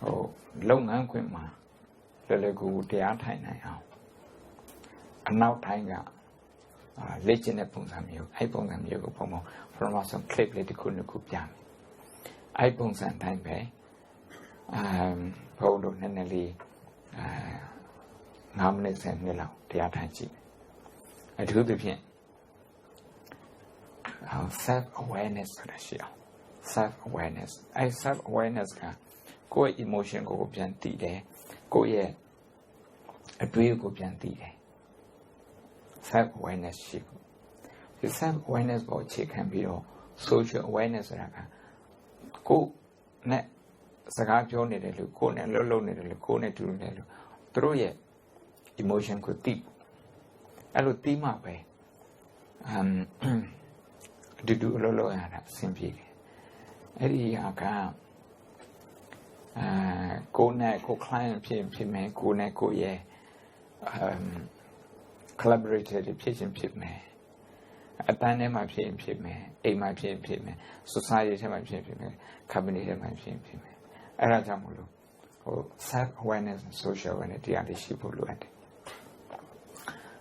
Long and Quima, the Legu, the Artai now. And now Tanga, legend upon some you, I pong them you pomo from some clip let the Kunuku Yam. I pong some time pay. Polo Nenali Namnes and Nilo, the Artai. I do the pin. Self-awareness ဆိုတာရှိအောင် self-awareness အဲ self-awareness ကကိုယ့်ရဲ့ emotion ကိုပြန်သိတယ်ကိုယ့်ရဲ့အတွေးကိုပြန်သိတယ် self-awareness ရှိဘူးဒီ self-awareness ကိုအခြေခံပြီးတော့ social awareness ဆိုတာကကိုယ်နဲ့စကားပြောနေတယ်လို့ကိုယ်နဲ့လှုပ်လှုပ်နေတယ်လို့ကိုယ်နဲ့တူနေတယ်လို့သူတို့ရဲ့ emotion ကိုသိအဲ့လိုသိမှပဲdo a lot of simply. Eddie, go neck, go client, payment, go neck, go ye, collaborated patient payment. A dynamic payment, a my payment, society my payment, cabinet my payment. Erajamulo, or self awareness and social awareness, the other sheep of Luat.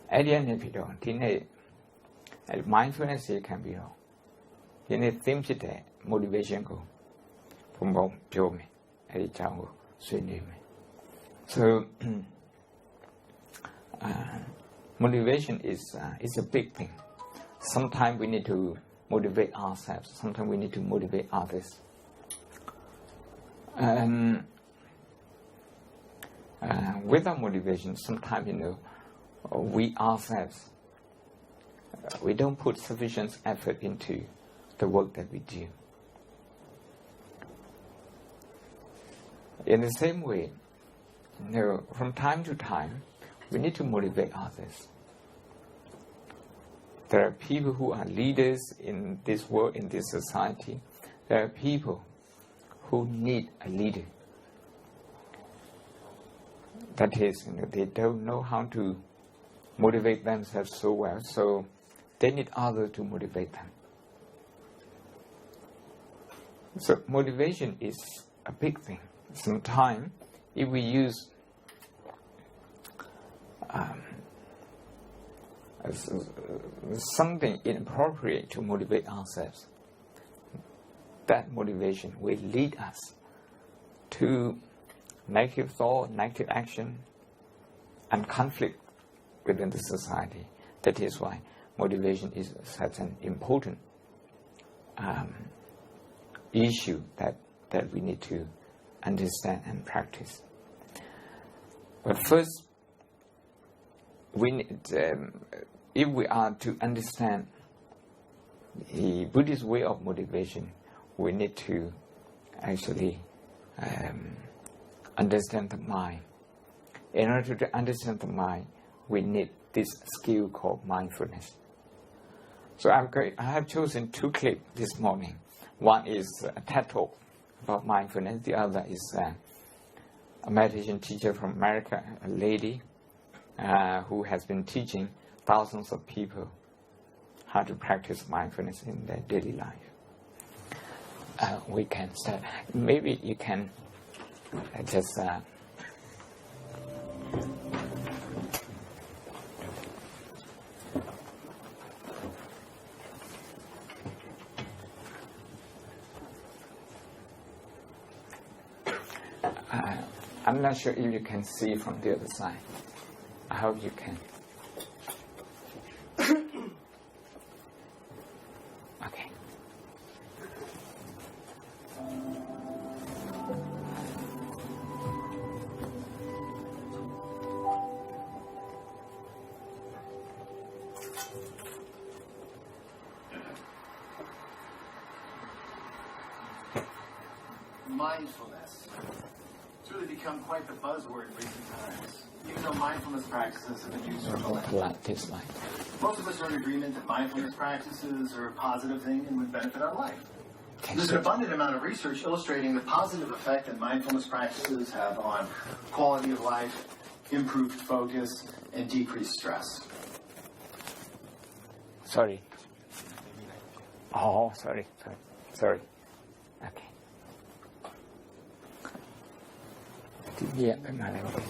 Eddie and Nepido, teenage mindfulness can be all. In a theme today, motivation go from home, Joe me, Eddie Chango, swing me. So, motivation is a big thing. Sometimes we need to motivate ourselves, sometimes we need to motivate others. Without motivation, sometimes, we ourselves, we don't put sufficient effort into the work that we do. In the same way, from time to time, we need to motivate others. There are people who are leaders in this world, in this society. There are people who need a leader. That is, they don't know how to motivate themselves so well, so they need others to motivate them. So motivation is a big thing. Sometimes, if we use something inappropriate to motivate ourselves, that motivation will lead us to negative thought, negative action, and conflict within the society. That is why motivation is such an important issue that we need to understand and practice. But first, we need, if we are to understand the Buddhist way of motivation, we need to actually understand the mind. In order to understand the mind, we need this skill called mindfulness. So I have chosen two clips this morning. One is a TED Talk about mindfulness. The other is a meditation teacher from America, a lady who has been teaching thousands of people how to practice mindfulness in their daily life. We can start. Maybe you can just... I'm not sure if you can see from the other side. I hope you can. Okay. Mindfulness. It's really become quite the buzzword in recent times, even though mindfulness practices have been used for millennia. Most of us are in agreement that mindfulness practices are a positive thing and would benefit our life. There's an abundant amount of research illustrating the positive effect that mindfulness practices have on quality of life, improved focus, and decreased stress. Sorry. Oh, sorry. Okay. Yeah, I'm not able.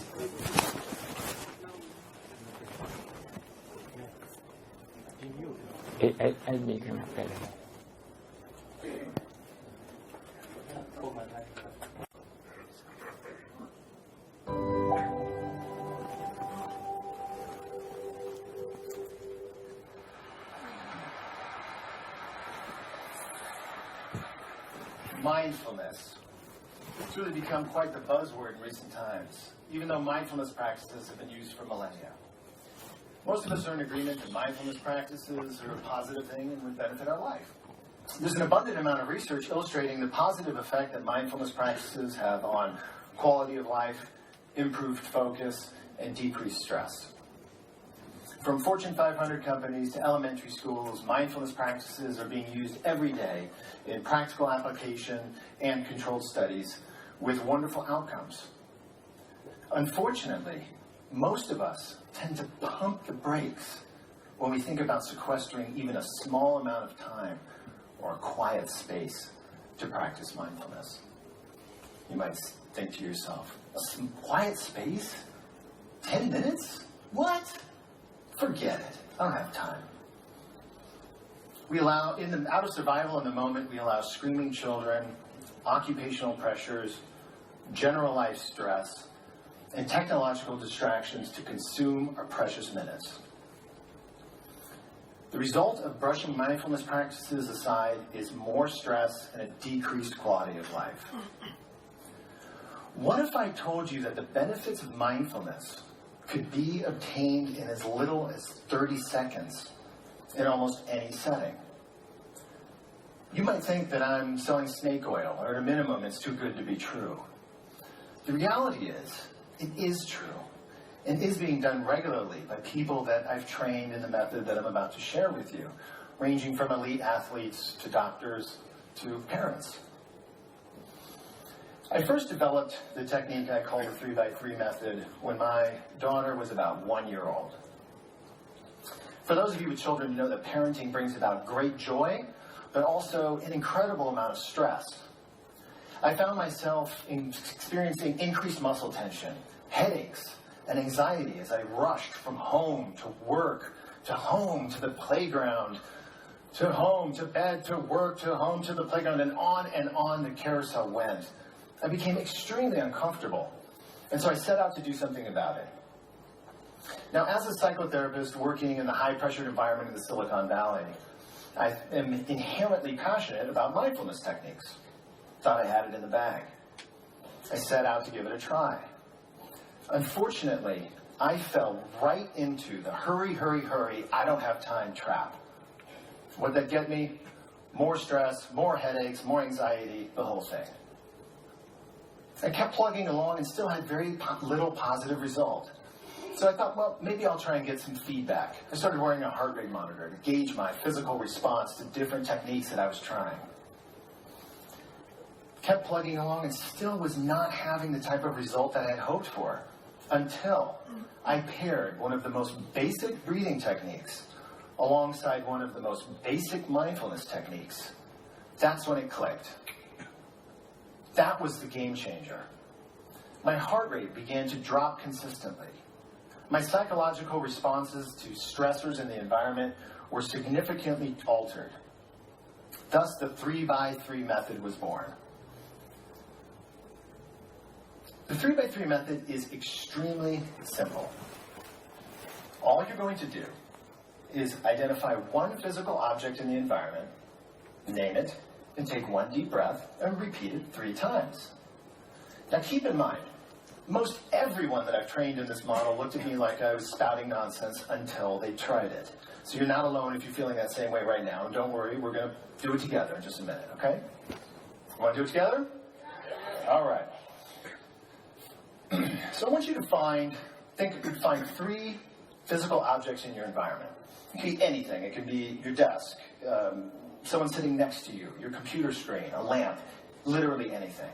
I need to better. Mindfulness. It's really become quite the buzzword in recent times, even though mindfulness practices have been used for millennia. Most of us are in agreement that mindfulness practices are a positive thing and would benefit our life. There's an abundant amount of research illustrating the positive effect that mindfulness practices have on quality of life, improved focus, and decreased stress. From Fortune 500 companies to elementary schools, mindfulness practices are being used every day in practical application and controlled studies with wonderful outcomes. Unfortunately, most of us tend to pump the brakes when we think about sequestering even a small amount of time or a quiet space to practice mindfulness. You might think to yourself, a quiet space? 10 minutes? What? Forget it. I don't have time. We allow, out of survival in the moment, we allow screaming children, occupational pressures, generalized stress, and technological distractions to consume our precious minutes. The result of brushing mindfulness practices aside is more stress and a decreased quality of life. What if I told you that the benefits of mindfulness could be obtained in as little as 30 seconds in almost any setting? You might think that I'm selling snake oil, or at a minimum, it's too good to be true. The reality is, it is true, and is being done regularly by people that I've trained in the method that I'm about to share with you, ranging from elite athletes to doctors to parents. I first developed the technique I call the 3x3 method when my daughter was about 1 year old. For those of you with children, you know that parenting brings about great joy, but also an incredible amount of stress. I found myself experiencing increased muscle tension, headaches, and anxiety as I rushed from home to work, to home, to the playground, to home, to bed, to work, to home, to the playground, and on the carousel went. I became extremely uncomfortable, and so I set out to do something about it. Now, as a psychotherapist working in the high-pressured environment of the Silicon Valley, I am inherently passionate about mindfulness techniques. Thought I had it in the bag. I set out to give it a try. Unfortunately, I fell right into the hurry, hurry, hurry, I don't have time trap. What did that get me? More stress, more headaches, more anxiety, the whole thing. I kept plugging along and still had very little positive result. So I thought, well, maybe I'll try and get some feedback. I started wearing a heart rate monitor to gauge my physical response to different techniques that I was trying. Kept plugging along and still was not having the type of result that I had hoped for until I paired one of the most basic breathing techniques alongside one of the most basic mindfulness techniques. That's when it clicked. That was the game changer. My heart rate began to drop consistently. My psychological responses to stressors in the environment were significantly altered. Thus, the 3x3 method was born. The 3x3 method is extremely simple. All you're going to do is identify one physical object in the environment, name it, and take one deep breath and repeat it 3 times. Now keep in mind, most everyone that I've trained in this model looked at me like I was spouting nonsense until they tried it. So you're not alone if you're feeling that same way right now. And don't worry, we're going to do it together in just a minute, okay? Want to do it together? All right. So I want you to find 3 physical objects in your environment. It can be anything. It can be your desk, someone sitting next to you, your computer screen, a lamp, literally anything.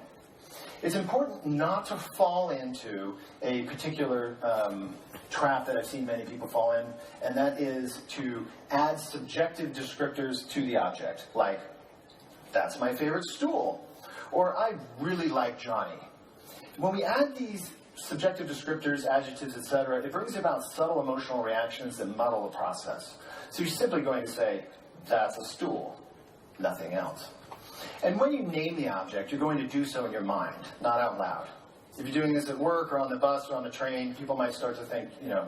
It's important not to fall into a particular trap that I've seen many people fall in, and that is to add subjective descriptors to the object, like, that's my favorite stool, or I really like Johnny. when we add these subjective descriptors, adjectives, etc., it brings about subtle emotional reactions that muddle the process. So you're simply going to say, that's a stool, nothing else. And when you name the object, you're going to do so in your mind, not out loud. If you're doing this at work or on the bus or on the train, people might start to think, you're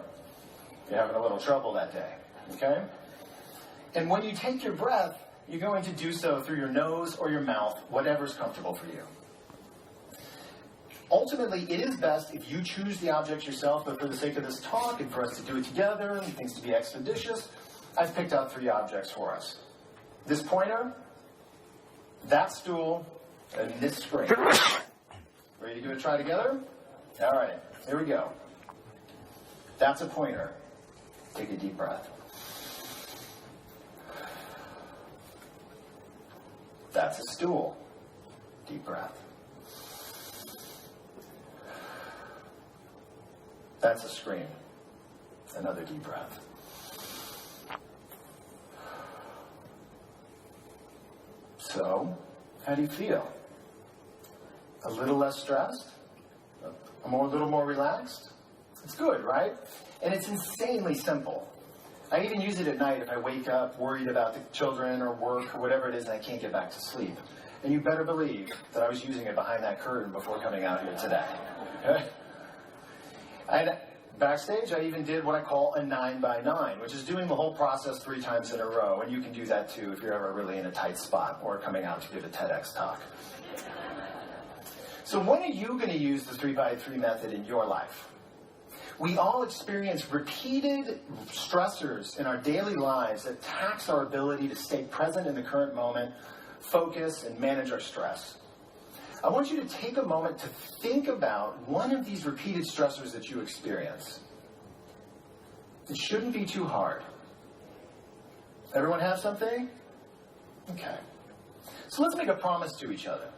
having a little trouble that day, okay? And when you take your breath, you're going to do so through your nose or your mouth, whatever's comfortable for you. Ultimately, it is best if you choose the object yourself, but for the sake of this talk and for us to do it together and things to be expeditious, I've picked out 3 objects for us. This pointer, that stool, and this screen. Ready to give it a try together? All right, here we go. That's a pointer. Take a deep breath. That's a stool. Deep breath. That's a screen. Another deep breath. So, how do you feel? A little less stressed? A little more relaxed? It's good, right? And it's insanely simple. I even use it at night if I wake up worried about the children or work or whatever it is and I can't get back to sleep. And you better believe that I was using it behind that curtain before coming out here today. Okay? And backstage, I even did what I call a 9x9, which is doing the whole process 3 times in a row. And you can do that too if you're ever really in a tight spot or coming out to give a TEDx talk. So when are you going to use the 3x3 method in your life? We all experience repeated stressors in our daily lives that tax our ability to stay present in the current moment, focus, and manage our stress. I want you to take a moment to think about one of these repeated stressors that you experience. It shouldn't be too hard. Everyone have something? Okay. So let's make a promise to each other.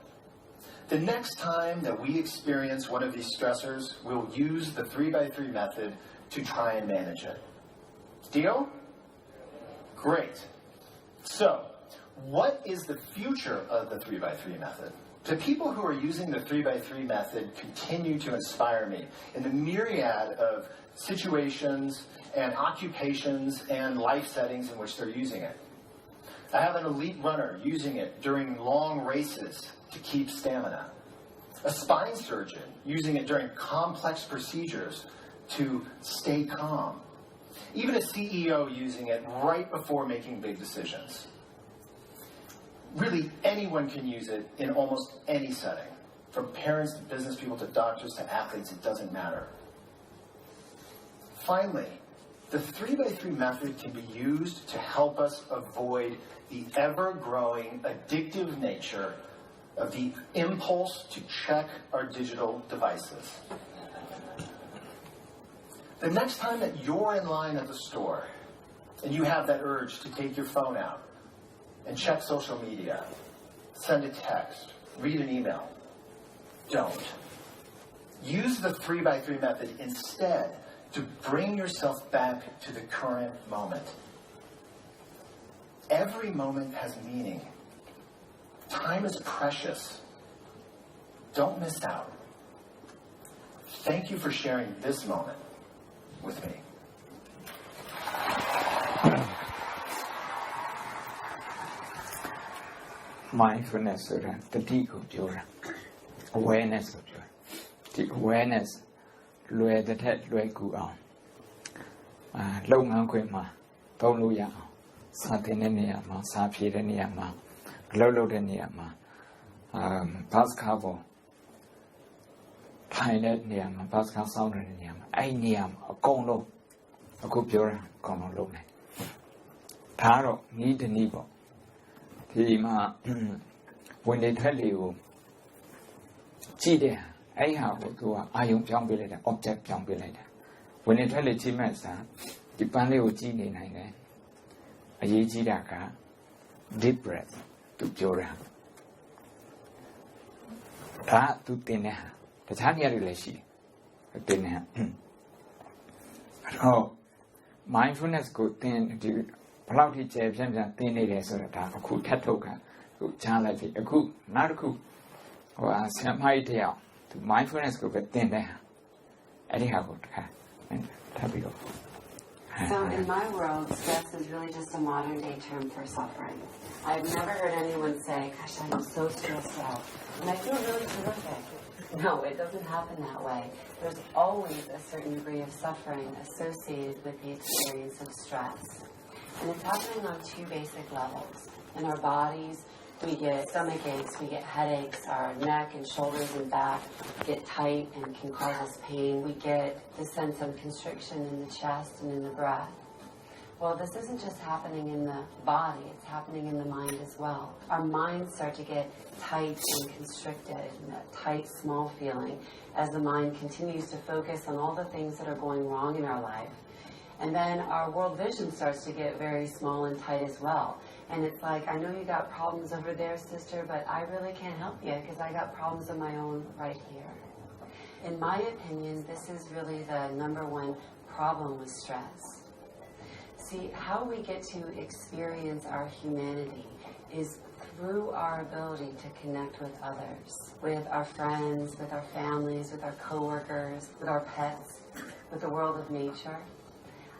The next time that we experience one of these stressors, we'll use the 3x3 method to try and manage it. Deal? Great. So, what is the future of the 3x3 method? The people who are using the 3x3 method continue to inspire me in the myriad of situations and occupations and life settings in which they're using it. I have an elite runner using it during long races to keep stamina. A spine surgeon using it during complex procedures to stay calm. Even a CEO using it right before making big decisions. Really, anyone can use it in almost any setting. From parents to business people to doctors to athletes, it doesn't matter. Finally, the 3x3 method can be used to help us avoid the ever-growing addictive nature of the impulse to check our digital devices. The next time that you're in line at the store and you have that urge to take your phone out and check social media, send a text, read an email, don't. Use the 3x3 method instead to bring yourself back to the current moment. Every moment has meaning. Time is precious. Don't miss out. Thank you for sharing this moment with me. Mindfulness ဆိုတာတတိကိုပြောတာ awareness ကိုပြောတာဒီ awareness လွယ်တဲ့ထက်လွယ်ကူအောင်လုပ်ငန်းခွင်မှာသုံးလို့ရအောင်စာသင်တဲ့နေရာမှာစာဖြေတဲ့နေရာမှာအလုပ်လုပ်တဲ့နေရာမှာbus car ပေါ်ထိုင်တဲ့နေရာမှာ bus car စောင့်တဲ့နေရာမှာအဲ့နေရာမှာအကုန်လုံးအခုပြောတာအကုန်လုံးလုပ်နေဒါကတော့နီးတနည်းပေါ့ဒီမှာဝင်လေထွက်လေကိုကြည့်တဲ့အဲ့ဟာကိုသူကအာယုံပြောင်းပေးလိုက်တာ object ပြောင်းပေးလိုက်တာဝင်လေထွက်လေကြည့်မှစားဒီပန်းလေးကိုကြည့်နေနိုင်တယ်အရေးကြီးတာက deep breath သူပြောတာဒါသူတင်တဲ့ဟာတခြားနေရာတွေလည်းရှိတယ်တင်တဲ့ဟာအဲ့တော့ mindfulness ကိုသင်ဒီဘယ်လောက်ထိကျယ်ပြန့်ပြန့်သင်နေတယ်ဆိုတော့ဒါအခုထပ်ထုတ်ကအခုကြားလိုက်ပြီအခုနောက်တစ်ခုဆရာမကြီးတယောက် the mindfulness ကိုပဲသင်တဲ့အဲ့ဒီဟာကိုတစ်ခါထပ်ပြီးတော့ So in my world, stress is really just a modern day term for suffering. I've never heard anyone say, gosh, I'm so stressed out. And I feel really terrific. No, it doesn't happen that way. There's always a certain degree of suffering associated with the experience of stress. And it's happening on two basic levels. In our bodies, we get stomach aches, we get headaches, our neck and shoulders and back get tight and can cause us pain. We get the sense of constriction in the chest and in the breath. Well, this isn't just happening in the body, it's happening in the mind as well. Our minds start to get tight and constricted, and that tight, small feeling as the mind continues to focus on all the things that are going wrong in our life. And then our world vision starts to get very small and tight as well. And it's like, I know you got problems over there, sister, but I really can't help you because I got problems of my own right here. In my opinion, this is really the number one problem with stress. See, how we get to experience our humanity is through our ability to connect with others, with our friends, with our families, with our coworkers, with our pets, with the world of nature.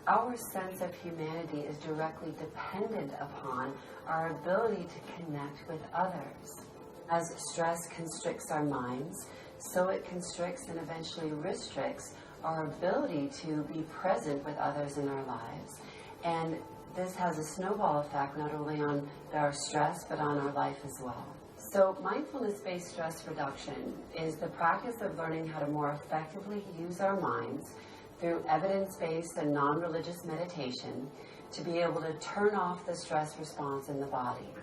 Our sense of humanity is directly dependent upon our ability to connect with others. As stress constricts our minds, so it constricts and eventually restricts our ability to be present with others in our lives. And this has a snowball effect not only on our stress, but on our life as well. So mindfulness-based stress reduction is the practice of learning how to more effectively use our minds through evidence-based and non-religious meditation to be able to turn off the stress response in the body,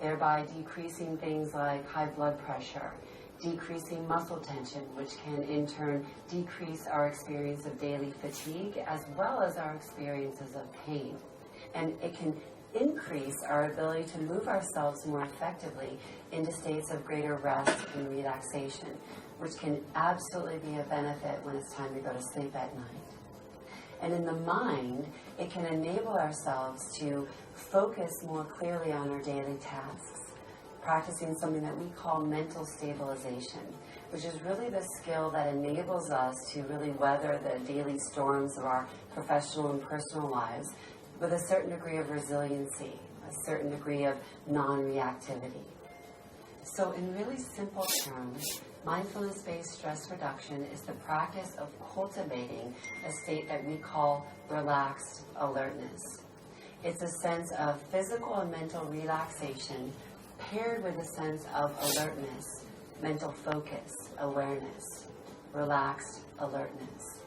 thereby decreasing things like high blood pressure, decreasing muscle tension, which can in turn decrease our experience of daily fatigue as well as our experiences of pain. And it can increase our ability to move ourselves more effectively into states of greater rest and relaxation, which can absolutely be a benefit when it's time to go to sleep at night. And in the mind, it can enable ourselves to focus more clearly on our daily tasks, practicing something that we call mental stabilization, which is really the skill that enables us to really weather the daily storms of our professional and personal lives with a certain degree of resiliency, a certain degree of non-reactivity. So in really simple terms, mindfulness-based stress reduction is the practice of cultivating a state that we call relaxed alertness. It's a sense of physical and mental relaxation paired with a sense of alertness, mental focus, awareness, relaxed alertness.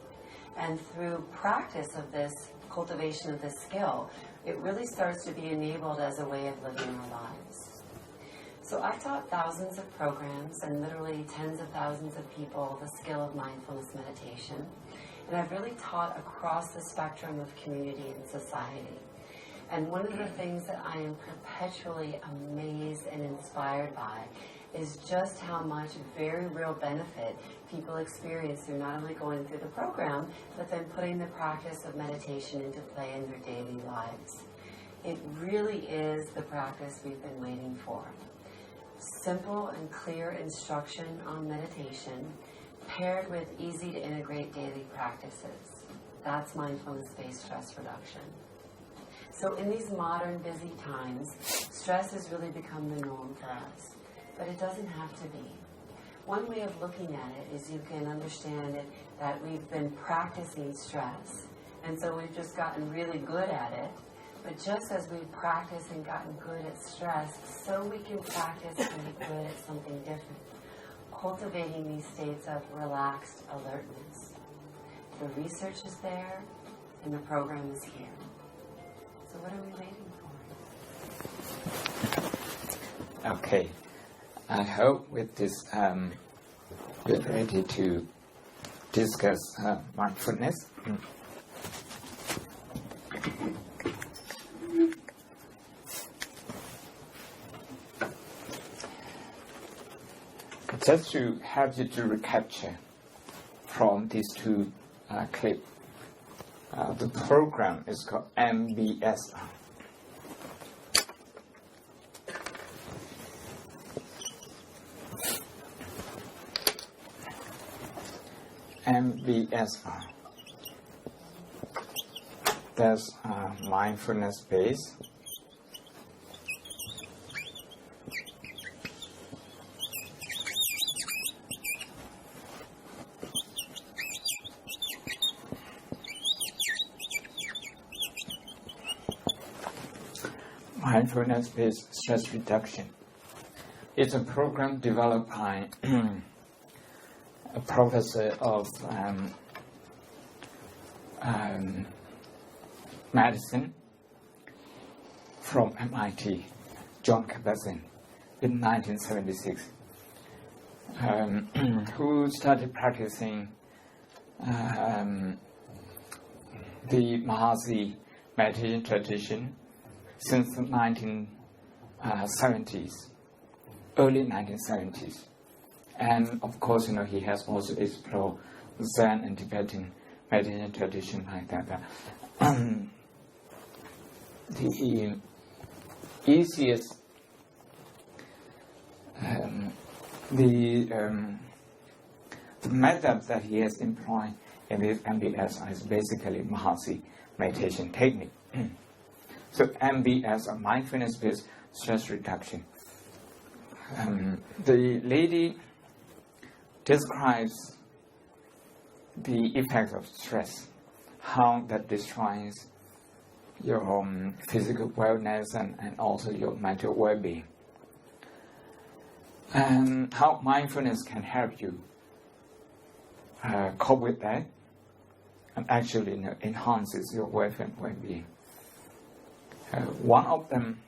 And through practice of this cultivation of this skill, it really starts to be enabled as a way of living our lives. So I've taught thousands of programs and literally tens of thousands of people the skill of mindfulness meditation. And I've really taught across the spectrum of community and society. And one of the things that I am perpetually amazed and inspired by is just how much very real benefit people experience through not only going through the program, but then putting the practice of meditation into play in their daily lives. It really is the practice we've been waiting for. Simple and clear instruction on meditation paired with easy to integrate daily practices. That's mindfulness-based stress reduction. So in these modern busy times, stress has really become the norm for us, but it doesn't have to be. One way of looking at it is you can understand it that we've been practicing stress, and so we've just gotten really good at it. But just as we've practiced and gotten good at stress, so we can practice and be good at something different, cultivating these states of relaxed alertness. The research is there, and the program is here. So what are we waiting for? Okay. I hope with this we're ready to discuss mindfulness. Just to have you to recapture from these two clips, the program is called MBSR. MBSR. That's mindfulness base. Mindfulness-based stress reduction. It's a program developed by a professor of medicine from MIT, John Kabat-Zinn, in 1976, who started practicing the Mahasi meditation tradition since the 1970s, early 1970s. And of course, he has also explored Zen and Tibetan meditation tradition like that. The easiest, the method that he has employed in this MBS is basically Mahasi meditation technique. So MBS, or mindfulness-based stress reduction. The lady describes the effects of stress, how that destroys your physical wellness and also your mental well-being, and how mindfulness can help you cope with that and actually enhances your well-being. One of them,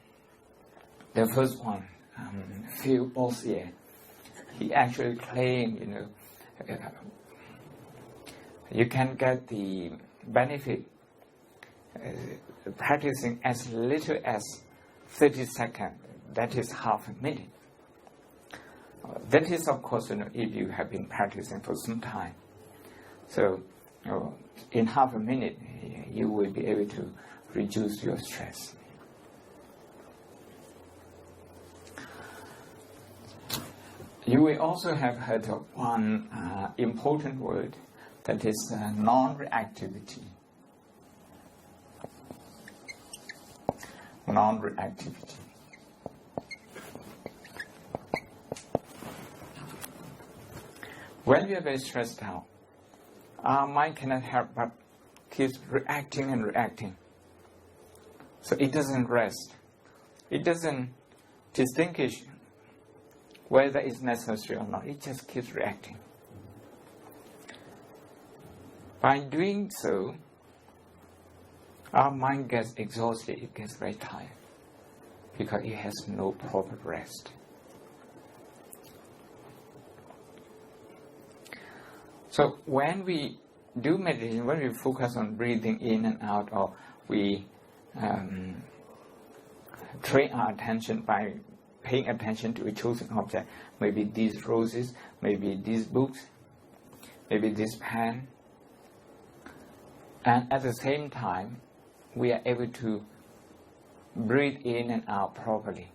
the first one, Phil, he actually claimed, you can get the benefit practicing as little as 30 seconds, that is half a minute. That is, of course, if you have been practicing for some time. So, in half a minute, you will be able to reduce your stress. You will also have heard of one important word, that is non-reactivity. Non-reactivity. When we are very stressed out, our mind cannot help but keeps reacting and reacting. So it doesn't rest. It doesn't distinguish whether it's necessary or not. It just keeps reacting. By doing so, our mind gets exhausted, it gets very tired, because it has no proper rest. So when we do meditation, when we focus on breathing in and out, or we train our attention by paying attention to a chosen object, maybe these roses, maybe these books, maybe this pen, and at the same time, we are able to breathe in and out properly.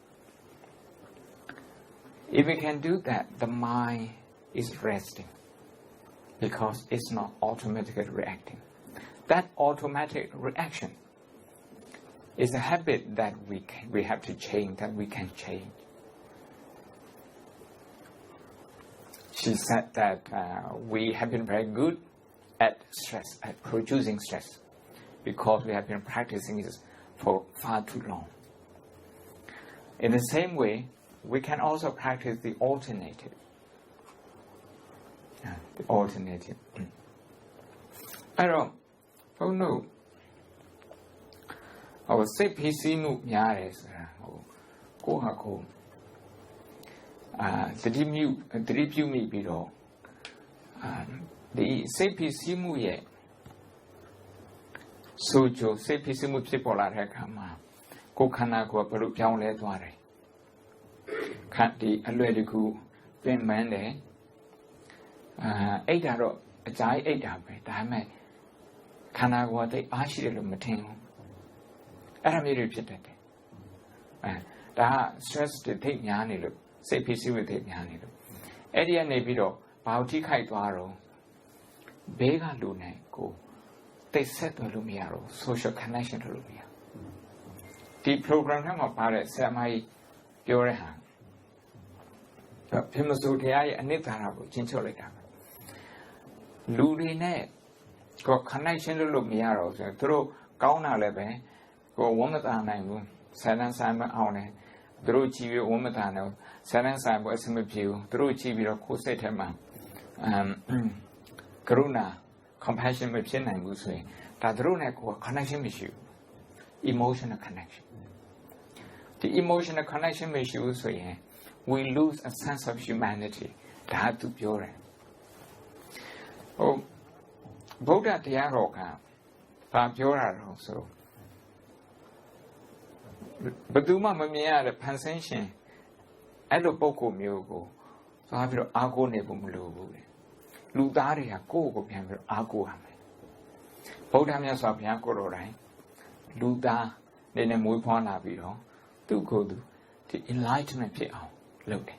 If we can do that, the mind is resting, because it's not automatically reacting. That automatic reaction is a habit that we have to change, that we can change. She said that we have been very good at stress, at producing stress, because we have been practicing this for far too long. In the same way, we can also practice the alternative. The alternative. I don't know. Our sick PC no yares. Go hako. The review me below. The sick PC mu ye. So jo sick PC mu people are hekama. Go kana go peru young led ware. Can't the already ben man there. အိတ်တာတော့အကြိုက်အိတ်တာပဲဒါပေမဲ့ခန္ဓာကိုယ်သိအားရှိတယ်လို့မထင်ဘူးအဲ့ဒါမျိုးတွေဖြစ်တတ်တယ်ဒါက stress တွေသိများနေလို့စိတ်ဖိစီးမှုသိများနေလို့အဲ့ဒီကနေပြီးတော့ဘာလို့ထိခိုက်သွားတော့ Bega Lune go. They set the Lumiero, social connection to Lumia. The program of Paris, Samai Yorehan. Pimusuti, and Nitarabu, Chincholica. Ludine go connection to Lumiero, through Gauna Lebe, go Womatana, Sanan Simon Aune, through Chivi Womatano, Sanan Simon SMPU, through Chivi Cosetema, Karuna, compassion with Chin and Gusui, that Rune connection with you, emotional connection. The emotional connection with you, so we lose a sense of humanity that to pure. Oh, Buddha Tiaroka, Pure also. But Duma Mamia, the Pansation, Elo Boko Mugo, so have your Ago Nebumulu. Ludaria go Piamber Aguame. Podamias of Yankororai, Luda, then a Mupona Viro, do go do the enlightenment piao, look.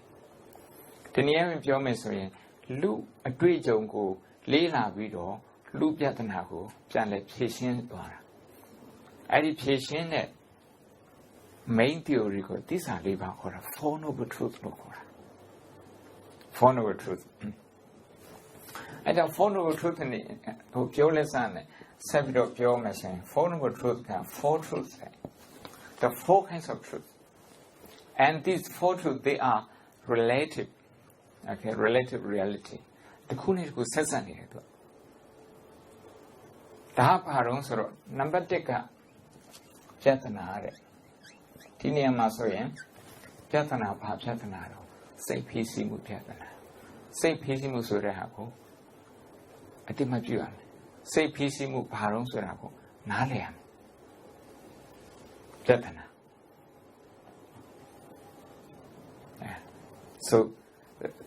The near Piomesoy, Lu a great jongo, Lena Vido, Lu Piatanago, Janet patient Dora. I did patient that main theory, these are living for a phone over truth, phone over truth. I don't follow truth in the pure lesson, several pure message, follow truth, four truths. The four kinds of truth. And these four truths, they are relative, okay, relative reality. The Kuni who says on it. The Haparon Soro, number Deka, Jatanare, Tinia Masoyan, Jatana Pa Jatanaro, say PC Mutana, say PC Musurahako. I think my view. Say PC move Paron Surago, Nalian. Jatana. So,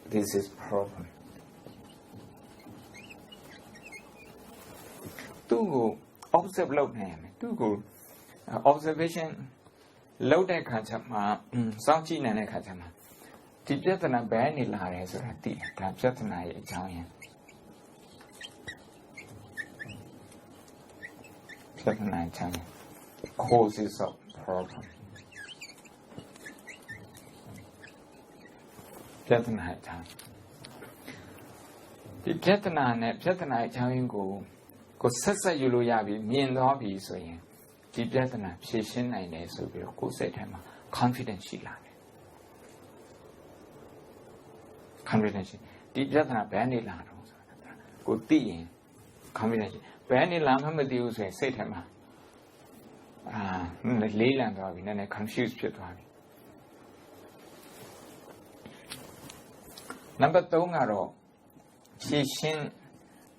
this is problem. To observe load name, to go observation load that Kachama, Zawgyi Nane Kachama. The Jatana Bani Lares or the Jatana Italian. Causes of problem. Jatana The Jatana Italian go Sessa Yuluyabi, mean lobby so yen. The Jatana Pishin and so be a good set him confidential. Confidential. The Jatana Bani Lano. Good being confidential. When in Lama deals with Satama, Leyland of it, and a confused people. Number Tongaro, Pishin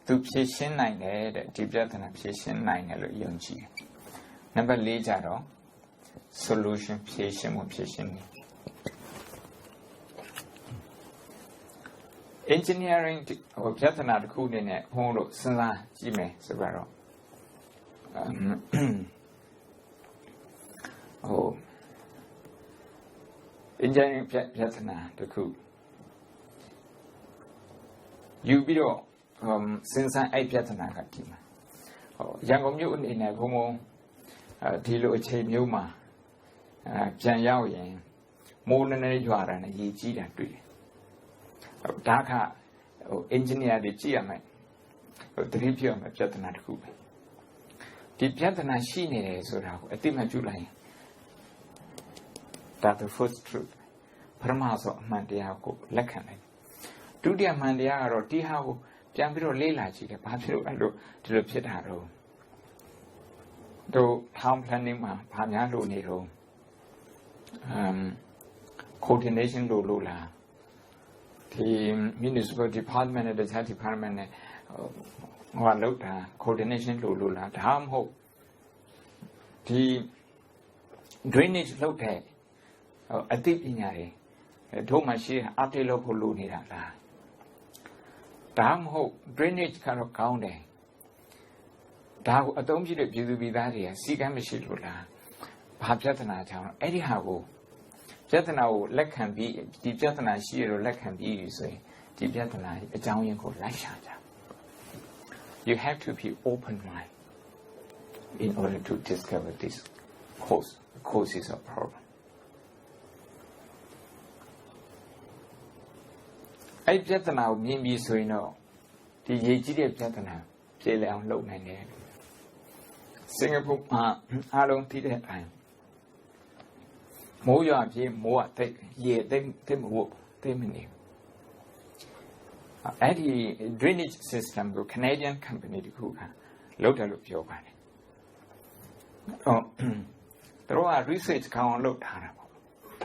to Pishin 9, the Tibetana Pishin 9 Yonchi. Number Lejaro, solution Pishin or Pishin. Engineering or Jatana Kudin at Holo Sala Jime Sabaro. Oh, engineering Jatana the coup. You below since I Jatana Katima. Yangon in a homo Tilo Che Yuma Jan Yaoyan, more than a Juara and a Yi and Tree. Daka engineer the Giaman, the review of Jatana Kuba. The Jatana Shine is a Tima July. That's the first truth. Paramaso Mandiaco, Lakane. Do the Mandia or Tihao, Jambiro Lelachi, the Patro to the Pietaro. Though town planning, Panyalo Nero, coordination Lula. The municipal department and the health department coordination Lula, the harm hope. The drainage look at a deep inari, a domashi, after local lunida. The harm hope, drainage kind of county. Thou a domji that you be that here, see Gamishilla, perhaps Jatana town, anyhow. Jatana let can be, the Jatana shiro let can be, you say, the Jatana, a Zawgyi called Laishata. you have to be open mind in order to discover this causes of problem. အဲ့ပြဿနာကိုမြင်ပြီးဆိုရင်တော့ဒီရေးကြီးတဲ့ပြဿနာပြေလည်အောင်လုပ်နိုင်တယ်စင်ကာပူမှာအားလုံးသိတဲ့အတိုင်းမိုးရွာပြေးမိုးကတိတ်ရေတိတ်မဟုတ်တိတ်မနေအဲ့ဒီ drainage system ကို Canadian company တခုကလုပ်တယ်လို့ပြောပါတယ်သူတို့က research ကောင်းအောင်လုပ်ထားတာပေါ့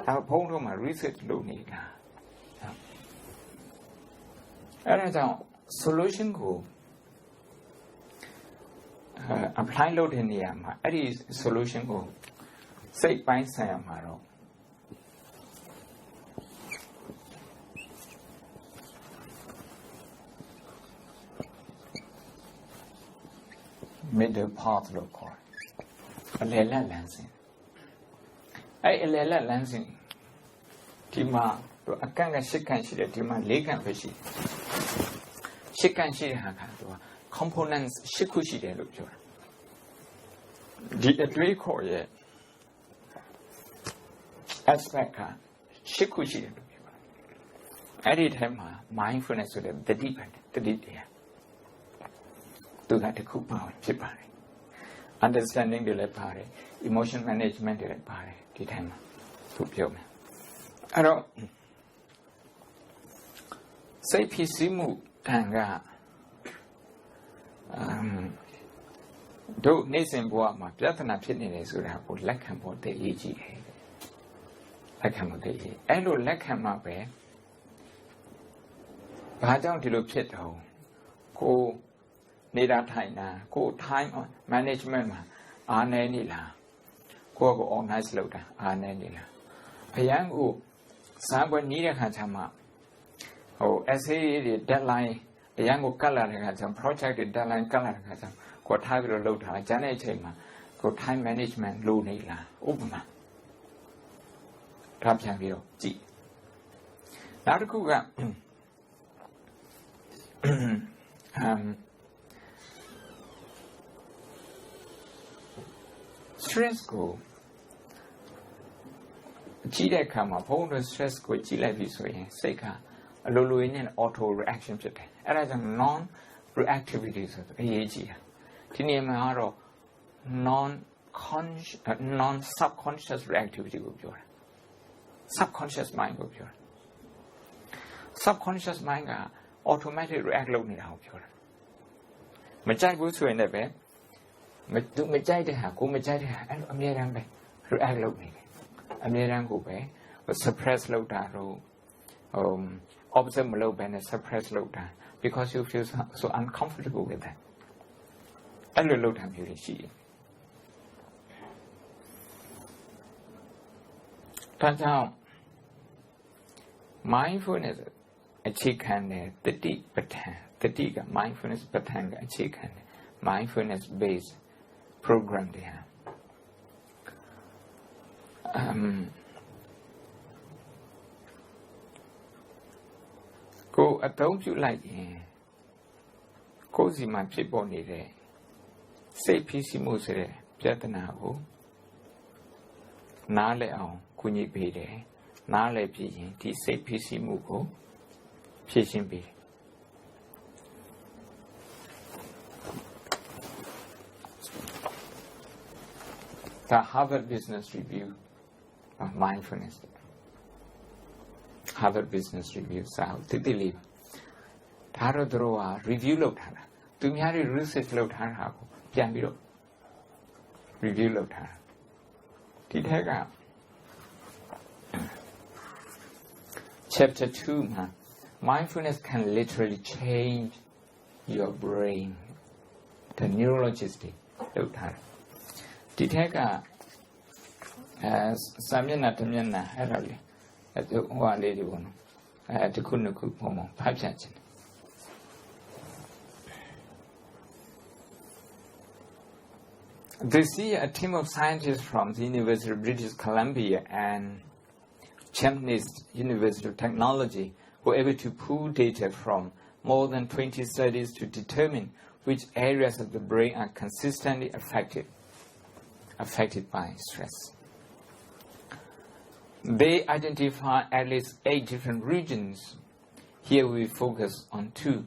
ဒါဘုံတို့မှာ research လုပ်နေတာအဲ့ဒါကြောင့် solution ကိုapply လုပ်တဲ့နေရာမှာအဲ့ဒီ solution ကိုစိတ်ပိုင်းဆိုင်ရာမှာတော့middle path လို့ခေါ်တယ်အလယ်လတ်လမ်းစဉ်အဲ့အလယ်လတ်လမ်းစဉ်ဒီမှာအကန့်က၈ကန့်ရှိတယ်ဒီမှာ၄ကန့်ပဲရှိတယ်၈ကန့်ရှိတဲ့ဟာကသူက components ၈ခုရှိတယ်လို့ပြောတာဒီအတွေးခေါ်ရဲ့ aspect က၈ခုရှိတယ်လို့ပြောတာအဲ့ဒီထဲမှာ mindfulness ဆိုတဲ့တတိတရားသူကတစ်ခုပါဖြစ်ပါတယ် understanding တွေလည်းပါတယ် emotion management တွေလည်းပါတယ်ဒီထဲမှာသူပြောမယ်အဲ့တော့စိတ်ဖြစ်စီမှုတန်ကတို့နေစဉ်ဘဝမှာပြဿနာဖြစ်နေတယ်ဆိုတာကိုလက်ခံဖို့တည်ရည်ကြည့်တယ်လက်ခံဖို့တည်ရည်အဲ့လိုလက်ခံမှပဲဘာကြောင့်ဒီလိုဖြစ်တော့ကိုနေတာထိုင်တာကို time management မှာအားနည်းနေလားကိုကို organize လုပ်တာအားနည်းနေလားအရန်ကိုစားပွဲနီးတဲ့ခါကျမှessay တွေ deadline အရန်ကိုကတ်လာတဲ့ခါကျမှ project တွေ deadline ကတ်လာတဲ့ခါကျမှကိုထားပြီးတော့လုပ်တာကျန်တဲ့အချိန်မှာကို time management လုပ်နေလားဥပမာဒါပြန်ပြီးတော့ကြည့်နောက်တစ်ခုကstress ကိုကြည့်တဲ့အခါမှာဘုံတို့ stress ကိုကြည့်လိုက်ပြီဆိုရင်စိတ်ကအလိုလိုနဲ့ auto reaction ဖြစ်တယ်အဲ့ဒါကြောင့် non reactivity ဆိုတဲ့အရေးကြီးတာဒီနေရာမှာတော့ non subconscious reactivity ကိုပြောတာ subconscious mind ကိုပြောတာ subconscious mind က automatic react လုပ်နေတာကိုပြောတာမကြိုက်ဘူးဆိုရင်လည်းပဲမကြိုက်တဲ့ဟာကိုမကြိုက်တဲ့ဟာအဲ့လိုအမြဲတမ်းပဲ react လုပ်နေတယ်အမြဲတမ်းကိုပဲ suppress လုပ်တာတော့observe မလုပ်ဘဲနဲ့ suppress လုပ်တာ because you feel so uncomfortable with that အဲ့လိုလုပ်တာမျိုးတွေရှိတယ်ဒါကြောင့် mindfulness အခြေခံတဲ့တတိပဋ္ဌာန်တတိက mindfulness ပဋ္ဌာန်ကအခြေခံတဲ့ mindfulness based program တွေဟာကိုအသုံးပြုလိုက်ရင်ကိုယ်စီမှာဖြစ်ပေါ်နေတဲ့စိတ်ဖြစ်စီမှုဆိုတဲ့ပြဿနာကိုနားလည်အောင်ကူညီပေးတယ်နားလည်ပြီးရင်ဒီစိတ်ဖြစ်စီမှုကိုဖြည့်ရှင်းပေးတယ်The Harvard Business Review of Mindfulness. Harvard Business Review စာအုပ်တိလေးပါဒါတော့ review လုပ်ထားတာသူများတွေ research လုပ်ထားတာကိုပြန်ပြီးတော့ review လုပ်ထားတာဒီထက်က chapter 2 မှာ mindfulness can literally change your brain the neurologist လုပ်ထားတာဒီထက်ကစာမျက်နှာတစ်မျက်နှာအဲ့ဒါလေးဟိုဟာလေးတွေပေါ့နော်တစ်ခုနှစ်ခုပုံဖတ်ပြချင်တယ် This year, a team of scientists from the University of British Columbia and Chindwin University of Technology were able to pool data from more than 20 studies to determine which areas of the brain are consistently affected by stress. They identify at least 8 different regions. Here we focus on 2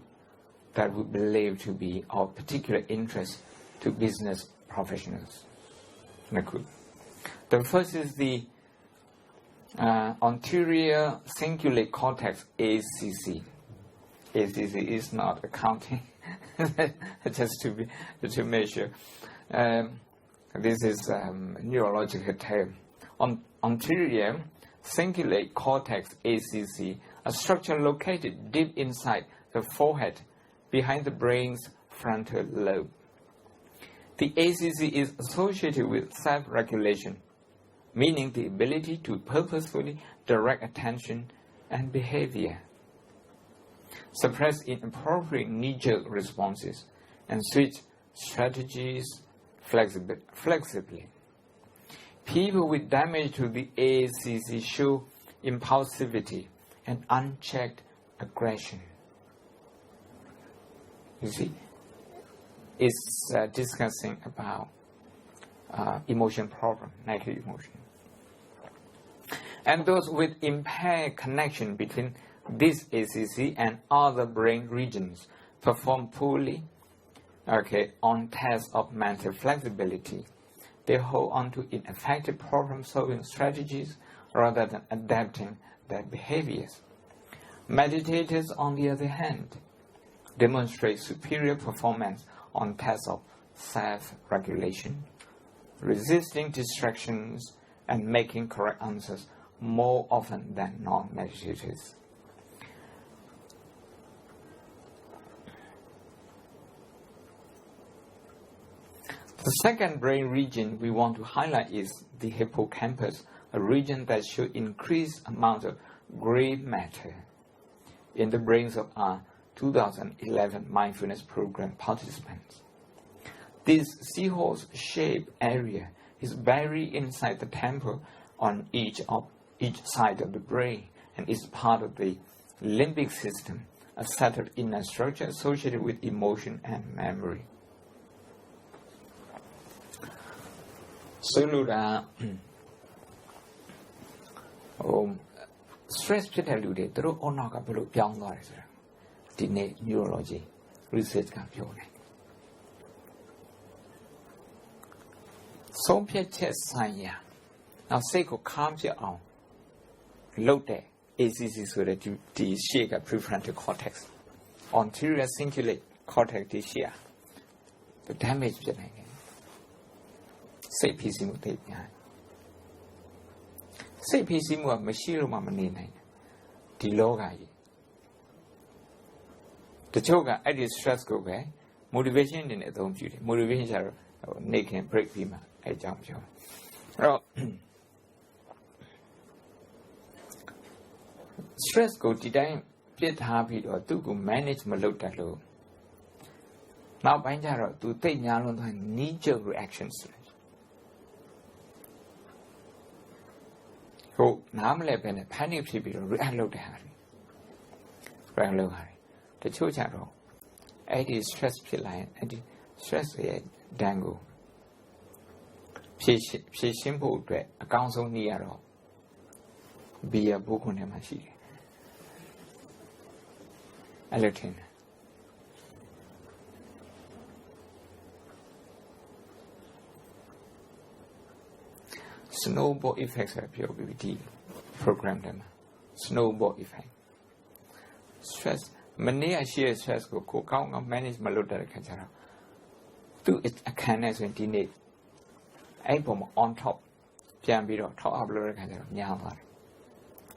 that we believe to be of particular interest to business professionals. The first is the anterior cingulate cortex, ACC. ACC is not accounting, just to measure. This is a neurological term. Anterior cingulate cortex, ACC, a structure located deep inside the forehead, behind the brain's frontal lobe. The ACC is associated with self-regulation, meaning the ability to purposefully direct attention and behavior, suppress inappropriate knee-jerk responses, and switch strategies flexibly. People with damage to the ACC show impulsivity and unchecked aggression. You see, it's discussing about emotion problem, negative emotion. And those with impaired connection between this ACC and other brain regions perform poorly on tests of mental flexibility. They hold on to ineffective problem-solving strategies rather than adapting their behaviors. Meditators, on the other hand, demonstrate superior performance on tests of self-regulation, resisting distractions, and making correct answers more often than non-meditators. The second brain region we want to highlight is the hippocampus, a region that shows increased amount of gray matter in the brains of our 2011 mindfulness program participants. This seahorse-shaped area is buried inside the temple on each side of the brain and is part of the limbic system, a set of inner structure associated with emotion and memory. Soluda stress ဖြစ်တဲ့လူတွေသူတို့အော်နောက်ကဘယ်လိုပြောင်းသွားတယ်ဆိုတာဒီနေ့ neurology research ကပြောတယ်ဆုံးဖြတ်ချက်ဆိုင်ရာနောက်စိတ်ကိုခါးပြအောင်လုပ်တဲ့ ACC ဆိုတဲ့ဒီရှေ့က prefrontal cortex anterior cingulate cortex ဒီရှေ့က the damage ဖြစ်နိုင်တယ်စိတ်ဖြစ်စီမှုသိညာစိတ်ဖြစ်စီမှုကမရှိလို့မှမနေနိုင်ဒီလောကကြီးတချို့ကအဲ့ဒီ stress ကိုပဲ motivation နေနဲ့အသုံးပြုတယ် motivation ကျတော့နေခင် break ပြီးမှအဲ့ကြောင့်ပြောအဲ့တော့ stress ကိုဒီတိုင်းပြစ်ထားပြီးတော့သူ့ကို manage မလုပ်တတ်လို့နောက်ပိုင်းကျတော့သူသိညာလွန်သွား knee jerk reactions ဟုတ်နားမလဲပဲနဲ့ panic ဖြစ်ပြီးတော့ react လုပ်တဲ့ဟာတွေ react လုပ်ဟာတွေတချို့ကျတော့အဲ့ဒီ stress ဖြစ်လာရင်အဲ့ဒီ stress ရဲ့ဒဏ်ကိုဖြည့်ရှင်းဖို့အတွက်အကောင်းဆုံးနည်းရတော့ beer ဘိုးခွန်းထဲမှာရှိတယ်အဲ့လိုထင်တယ်snowball effect ဆိုတာပြောပြီးဒီ program ထဲမှာ snowball effect stress မနေ့ကရှိတဲ့ stress ကိုကောင်းကောင်း manage မလုပ်တဲ့ခါကျတော့သူ့အခန်းနဲ့ဆိုရင်ဒီနေ့အဲ့ပုံမှာ on top ပြန်ပြီးတော့ top up လုပ်တဲ့ခါကျတော့ညားသွားတယ်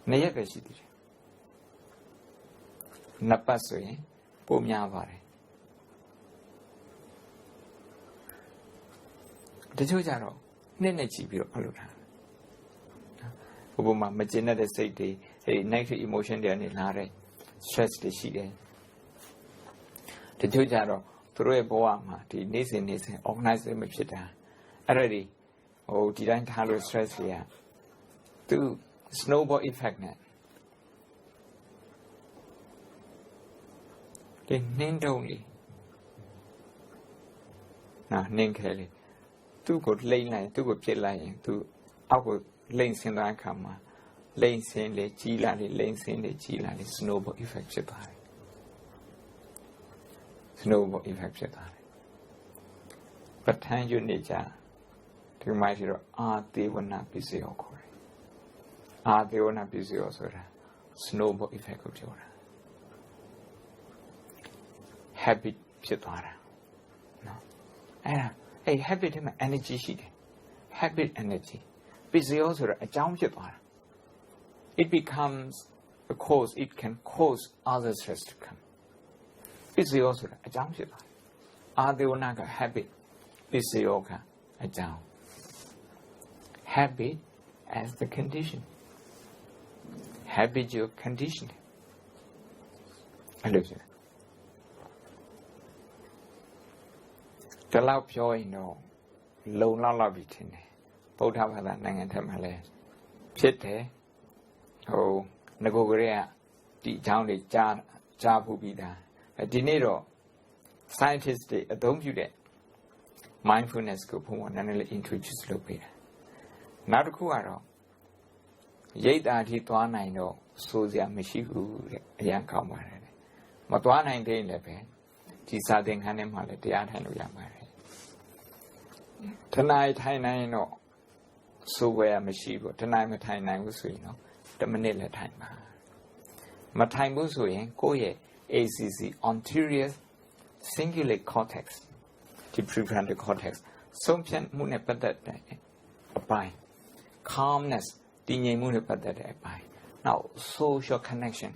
နှစ်ရက်ပဲရှိသေးတယ်နှစ်ပတ်ဆိုရင်ပိုများသွားတယ်တချို့ကျတော့နှစ်နဲ့ကြည့်ပြီးတော့လုပ်တာဘုဘမှာမကျင်တဲ့စိတ်တွေအဲ့ negative emotion တွေကနေလာတဲ့ stress တွေရှိတယ်တချို့ကျတော့သူတို့ရဲ့ဘဝမှာဒီနေ့စဉ် organize မဖြစ်တာအဲ့ဒါတွေဒီတိုင်းထားလို့ stress တွေကသူ snowball effect နဲ့ဒီနှင်းတုံးလေး Now, Ninkeli, two good lane line, two good pit line, two our lane in the Kama, lane saying the Gilani, lane saying the Gilani, snowball effect. Snowball effect. But time you nature to my hero, they will not be zero. They will not be zero. Snowball effect of your habit. No. Hey, habit energy sheet. Habit energy. Busy also a jump. It becomes a cause, it can cause other stress to come. Busy also a jump. They will not habit. Busy yoga a jump. Habit as the condition. Habitual conditioning. I love you. The love joy no low love it in both have that nang and tamale. Pit oh Nagogorea deep down the jabu be there. A dinero scientists don't you that mindfulness go put and introduce Lopia. Not Kuaro. Yet that he one I know, so the Mishihu, a young comrade. But one I day lepe, deciding Hanemale, the Anhanuya married. Tonight, I know, so where Mishigo, tonight, I know, so you know, the Manila time. Matai Musuin, Goye, ACC, anterior cingulate cortex, to prevent the cortex. Sometimes Munepadat by calmness. Now, social connection.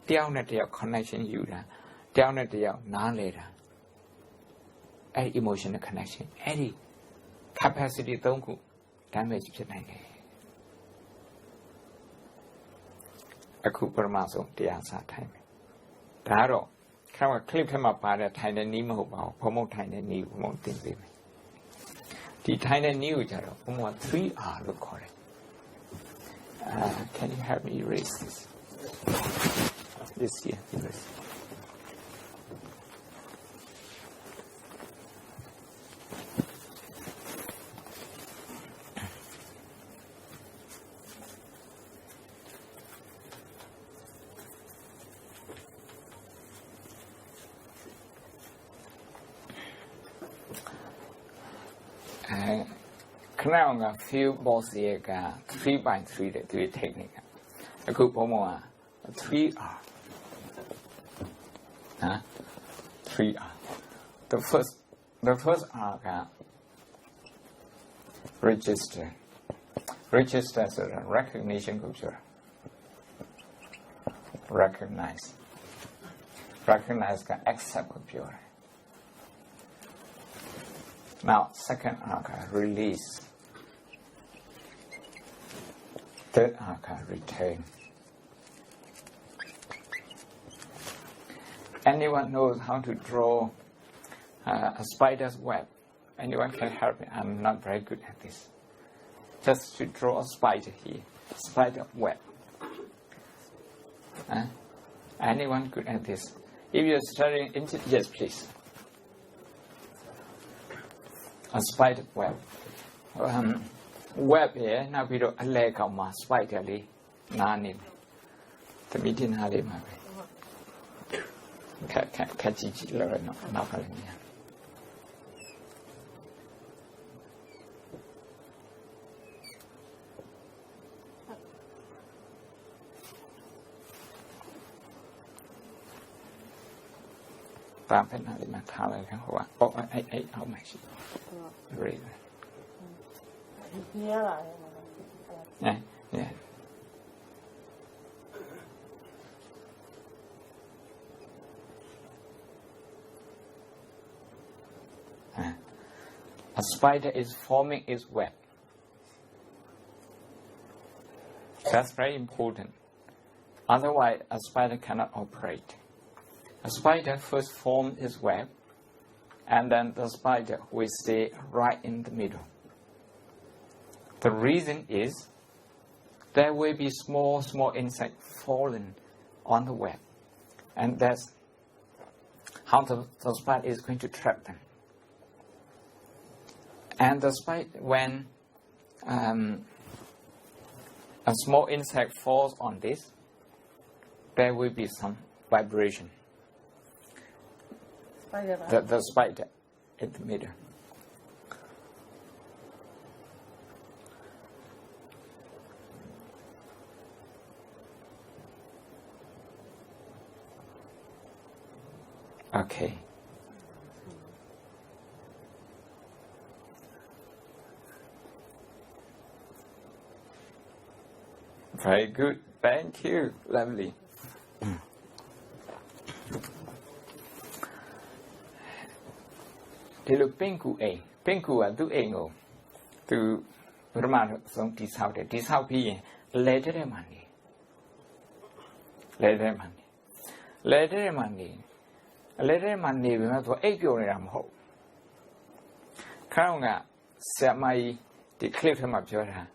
Down at your connection, you down at your non later. Any emotional connection, any capacity don't go damage to the a cooper muscle, the answer time. Taro, come a clip him up by the tiny Nemo, promote tiny new, won't think with me. The tiny new, 3 hours, look for it. Can you help me erase this? This here, erase. Now, a few balls here, 3x3 the 3 technique. A good more 3R. 3R. The first R register. Register is a recognition culture. Recognize. Recognize can accept culture. Now, second R release. Third arca retain. Anyone knows how to draw a spider's web? Anyone can help me? I'm not very good at this. Just to draw a spider here, spider web. Anyone good at this? If you're studying, yes, please. A spider web. Web here, now we do a leg of my spider, nani. The meeting hali my way. Kachi, learn, not calling me. Pampen hali my color. Oh, I, how much? Really? Yeah. A spider is forming its web. That's very important. Otherwise, a spider cannot operate. A spider first forms its web, and then the spider will stay right in the middle. The reason is there will be small insects falling on the web, and that's how the spider is going to trap them. And despite when a small insect falls on this, there will be some vibration. The spider in the middle. Okay. Very good. Thank you. Lovely. Thì lúc bên cụ à tu ấy ngô, tu bữa mà sống đi sau khi lễ thế mà nè, lễ thế mà nè vì mà tôi ấy biểu này làm hộ, khá không ạ, sẽ mai thì clip thế màပြောra,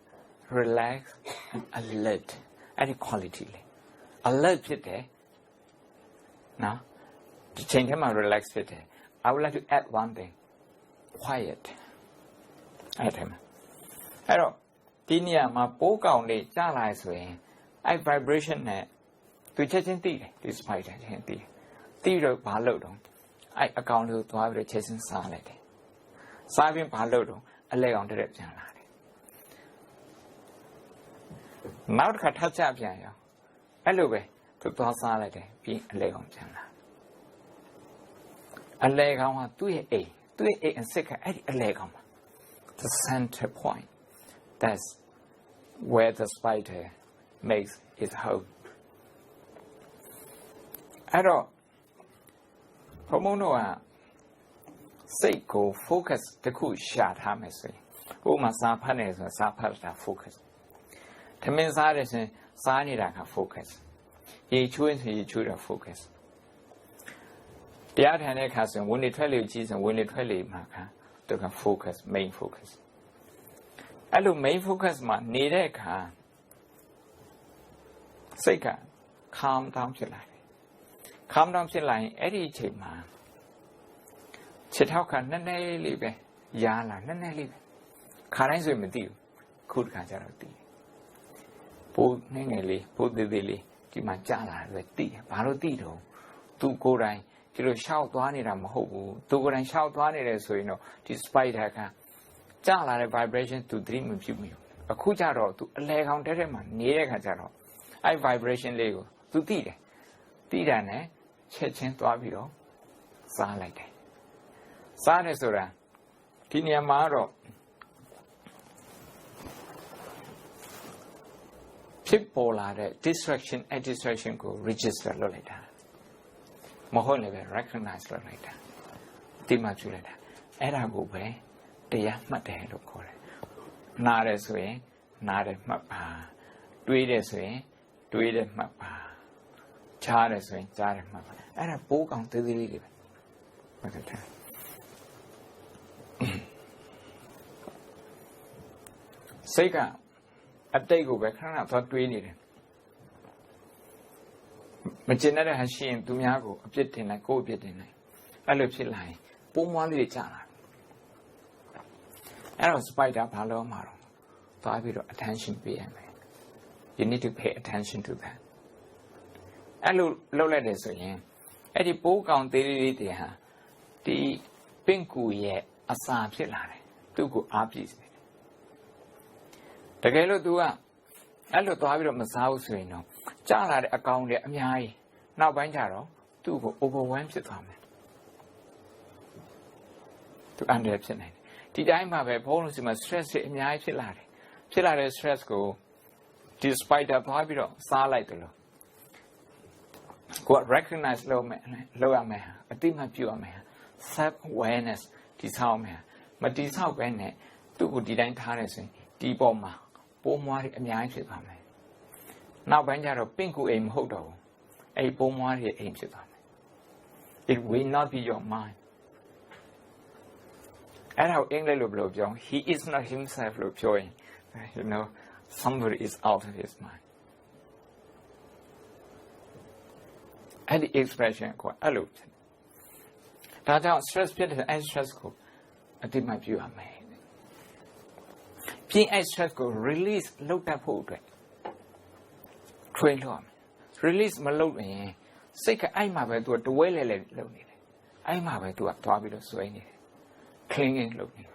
relax and alert, any quality này, alertဖြစ်တယ်, no, thì change thế mà relaxဖြစ်တယ်. I would like to add one thing. Quiet. Add him. Hello. Tí nhà mà bố cậu này trả lại rồi, ai vibration này, tôi chết trên tí, tôi spy trên tí. Tí rồi bà lâu đúng. Ai account lưu tôi phải chết trên xa lại đấy. Xa bên bà lâu đúng, ai lấy ông đẹp chẳng lại. Nào được thắt chặt chẳng nhau. Ai lưu về, tôi xa lại đấy, vì ai lấy ông chẳng lại. Ai lấy ông là tôi ấy. And second, the center point. That's where the spider makes its home. At all, Homonoa Seiko focus the cool shot hammersley. Uma sapanes and sapata focus. The men's eyes and sanidaka focus. Ye chewing he chewed a focus. The other hand, when they try to use and when they try to mark, they can focus, main focus. I look main focus, man, need a car. Second, calm down your line. Calm down your line, Eddie Chipman. Chitauka, Nane live, Yala, Nane live. Can't swim with you. Could catch out of tea. Put Nangely, put the dilly, Timajala, the tea, Parotito, two go right. Chỉ rồi sau toán này làm hậu tôi có đang sau toán này là rồi nó despite that cả chắc là cái vibration to dream mình chịu nhiều và khu cha rồi tôi lấy không thế mà nhớ cái cha rồi ai vibration lấy tôi tí ra này chết chết toán bị đó xa lại đây xa này rồi à thì nhà má rồi people là cái distraction and distraction của register lại đó Mahon level recognize like that. Timaju like that. Era go be, Tayar mate lo call it. Nade sway, nade mapa. Tweede sway, tweede mapa. Chare sway, chare mapa. Era book on to the league. What's it? Sega, a day go back, I thought we needed. Mà trên đó là hành trình tụi nhà của biết thế này, cô biết thế này, anh lập trên lại, bố mua đi trả lại. Anh nói spider phá lỡ mà rồi, tôi phải được attention pay em. You need to pay attention to that. Anh lâu lại để rồi nhé. Anh đi bố con tới đi hả? Thì bên cụ ye asa biết lại, tôi cụ áp gì? Tại cái lúc tôi anh lúc tôi phải được mà sao rồi nó. Chắc là account để nhai, nào bán trả đó, tôi có overwhelm sẽ thoải mái. Tôi ăn đẹp chuyện này. Thì đấy mà về phố mà stress sẽ nhai sẽ là stress của despite the point đó xa lại từ lúc. Cô recognize lâu mẹ, tim hạt chịu mẹ, self awareness thì sao mẹ, mà thì sao cái này, tôi có đi đánh thang này rồi, đi bỏ mà, bố mua thì nhai sẽ thoải mái. Now when you are pink aim hodo, a bomb aims it on. It will not be your mind. And how English look young, he is not himself look joy. You know, somebody is out of his mind. And the expression called allusion. That's how stress pit and stress cook. I did my view on me. ပြင်အဲ့ stress ကို release လုပ်တတ်ဖို့အတွက် train လုပ်ရမယ် release မလုပ်ရင်စိတ်ကအဲ့မှာပဲ तू တဝဲလဲလဲလုပ်နေတယ်အဲ့မှာပဲ तू သွားပြီးတော့ဆွဲနေတယ် clinging လုပ်နေတယ်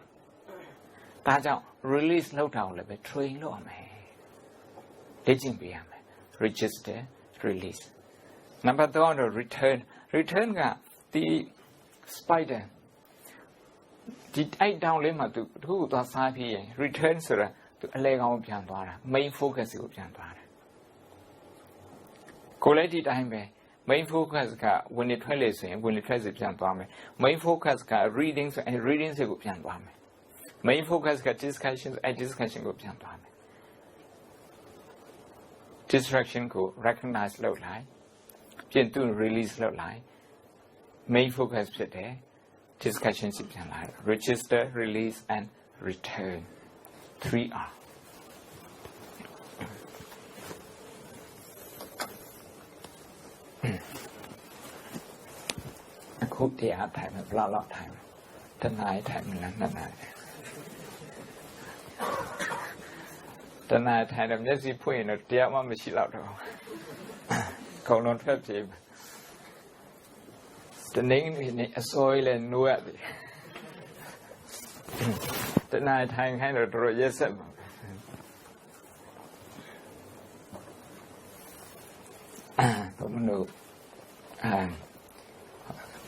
ဒါကြောင့် release လုပ်တာကိုလည်းပဲ train လုပ်ရမယ်လေ့ကျင့်ပေးရမယ် register release number 3ကတော့ return ကဒီ spider ဒီအဲ့ down လေးမှာ तू တခုကိုသွားစားပြီးရင် return ဆိုတာ तू အလဲကောင်ပြန်သွားတာ main focus ကိုပြန်သွားတာကိုလည်းဒီတိုင်းပဲ main focus ကဝင်နေထွက်လေဆိုရင်ဝင်နေထွက်စီပြန်သွားမယ် main focus က reading ဆိုရင် reading စီကိုပြန်သွားမယ် main focus က discussion အဲ့ discussion ကိုပြန်သွားမယ် distraction ကို recognize လုပ်လိုက်ပြင်သူ release လုပ်လိုက် main focus ဖြစ်တယ် discussion စီပြန်လာ register release and return 3Rအခုတရားထိုင်မယ်ဘလောက်ထိုင်မယ်တနားထိုင်မလားနှစ်နားတနားထိုင်တယ်မျက်စိဖွင့်ရင်တော့တရားမှမရှိတော့တော့ခေါင်းလုံးထွက်ပြေးတနေ့နေ့အစိုးရလည်းနိုးရတယ်တနားထိုင်ခိုင်းတော့တော်ရက်ဆက်ပါဘုံမလို့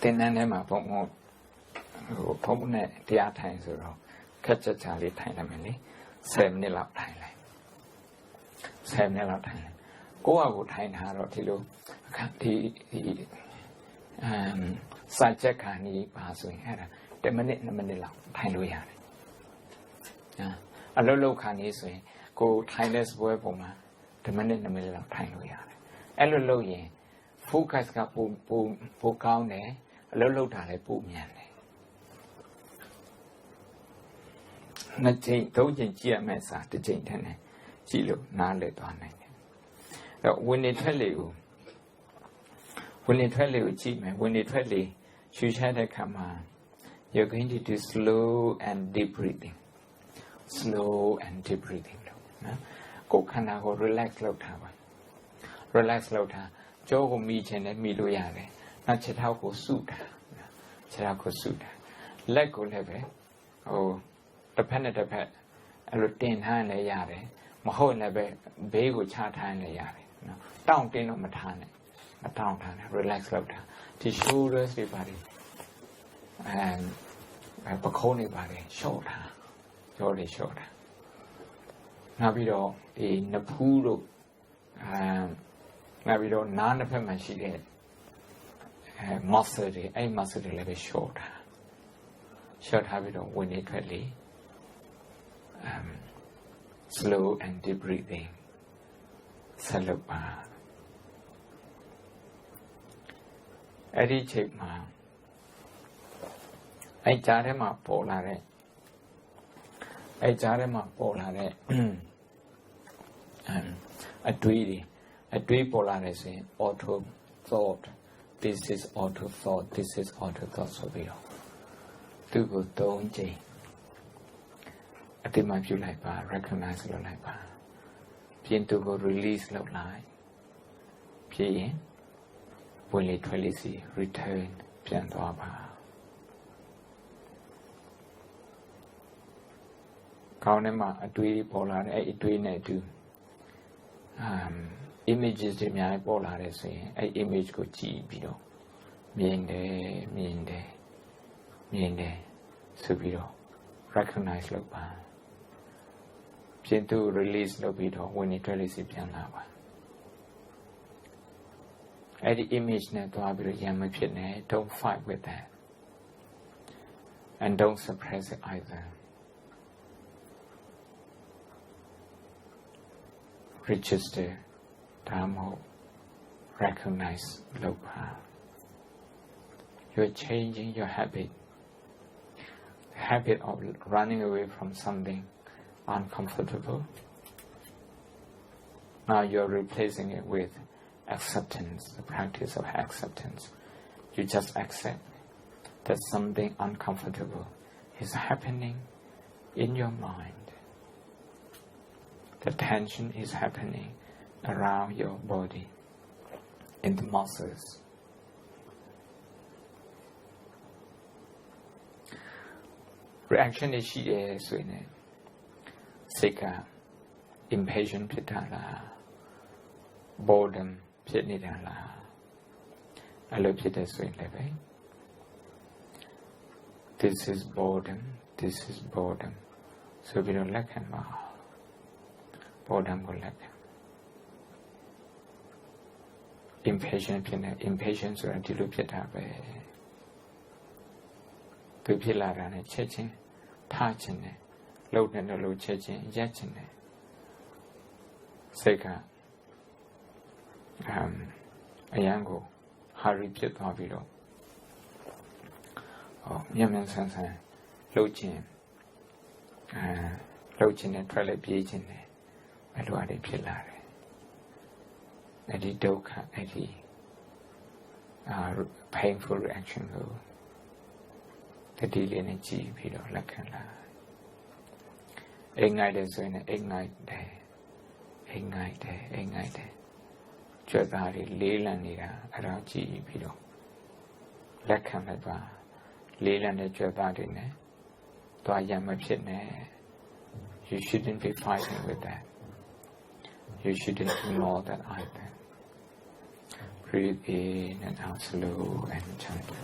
တင်းနေမှာဘုံနဲ့တရားထိုင်ဆိုတော့ခက်ကြလေးထိုင်လိုက်မယ်လေ10မိနစ်လောက်ထိုင်လိုက်10မိနစ်လောက်ထိုင်လိုက်ကိုယ့်အကိုထိုင်တာတော့ဒီလိုဒီစာချက်ခံနေပါဆိုရင်အဲ့ဒါ10မိနစ်2မိနစ်လောက်ထိုင်လို့ရတယ်အလုပ်လုပ်ခံနေဆိုရင်ကိုထိုင်တဲ့စပွဲပုံမှာ10မိနစ်2မိနစ်လောက်ထိုင်လို့ရတယ်အဲ့လိုလုပ်ရင် focus ကပိုကောင်းတယ်အလုပ်လုပ်တာလည်းပိုမြန်တယ်နှစ်ချိန်သုံးချိန်ကြည့်ရမယ်စာတစ်ချိန်တည်းနဲ့ကြည့်လို့နားလည်သွားနိုင်တယ်အဲ့တော့ဝင်နေထွက်လေကိုကြည့်မယ်ဝင်နေထွက်လေရှူချတဲ့ခါမှာ you're going to do slow and deep breathing လို့နော်ကိုယ်ခန္ဓာကို relax လုပ်ထားပါ relax လုပ်ထားကြောကိုမိချင်တယ်မိလို့ရတယ်နောက်ခြေထောက်ကိုစုတာလက်ကိုလည်းပဲတစ်ဖက်နဲ့တစ်ဖက်အဲ့လိုတင်ထားရင်လည်းရတယ်မဟုတ်လည်းပဲဘေးကိုချထားရင်လည်းရတယ်နော်တောင့်တင်းတော့မထားနဲ့မတောင့်ထားနဲ့ relax လုပ်တာဒီ shoulders တွေပါတယ်ပခုံးတွေပါတယ် short ထားကြောတွေ short ထားနောက်ပြီးတော့ဒီနဖူးတို့နောက်ပြီးတော့နားနှစ်ဖက်မှာရှိတဲ့muscle တွေအဲ့ muscle တွေလည်းပဲ short ထားပြီးတော့ဝင်နေထွက်လေslow and deep breathing ဆက်လုပ်ပါအဲ့ဒီချိန်မှာအဲ့ကြားထဲမှာပေါ်လာတဲ့အတွေးပေါ်လာတယ်ဆိုရင် auto thought this is auto thought ဆိုပြီးတော့သူ့ကို3ချိန်အတိမပြုလိုက်ပါ recognize လုပ်လိုက်ပါပြင်သူကို release လုပ်လိုက်ဖြစ်ရင်ဝင်လေထွက်လေစီ return ပြန်သွားပါခေါင်းထဲမှာအတွေးပေါ်လာတယ်အဲ့အတွေးနဲ့အတူ images တွေအများကြီးပေါ်လာတယ်ဆိုရင်အဲ့ image ကိုကြည့်ပြီးတော့မြင်တယ်ဆိုပြီးတော့ recognize လုပ်ပါပြင်သူ release လုပ်ပြီးတော့ဝင်နေထွက်လေစီပြန်လာပါအဲ့ဒီ image နဲ့သွားပြီးတော့ရံမဖြစ်နဲ့ don't fight with that and don't suppress it either register Dhamma recognize လုပ်ပါ you're changing your habit of running away from something uncomfortable now you're replacing it with acceptance the practice of acceptance you just accept that something uncomfortable is happening in your mind the tension is happening around your body, in the muscles. Reaction is so in Sika, impatient pitala, boredom pitnidala. I love it as well. This is boredom, this is boredom. So we don't like him. Boredom will like him. Impatience or dilupitabe. To pilarane checking, touching, load and load checking, yaching. Seka Yangon, hurry pit of it. Oh, Yaman Sansan, Lochin, Lochin and Trelli Pigeon, Aluadi Pilare, Eddie Doka, Eddie, painful reaction go. The deal energy, Pido Lakala. Ignite is in ignite day, ignite day, ignite day. Jodari Lelanira, around G. Pido Lakanaba. Leland Jabadine, Dhamma. You shouldn't be fighting with that. You shouldn't ignore that either. Breathe in and out slow and gentle.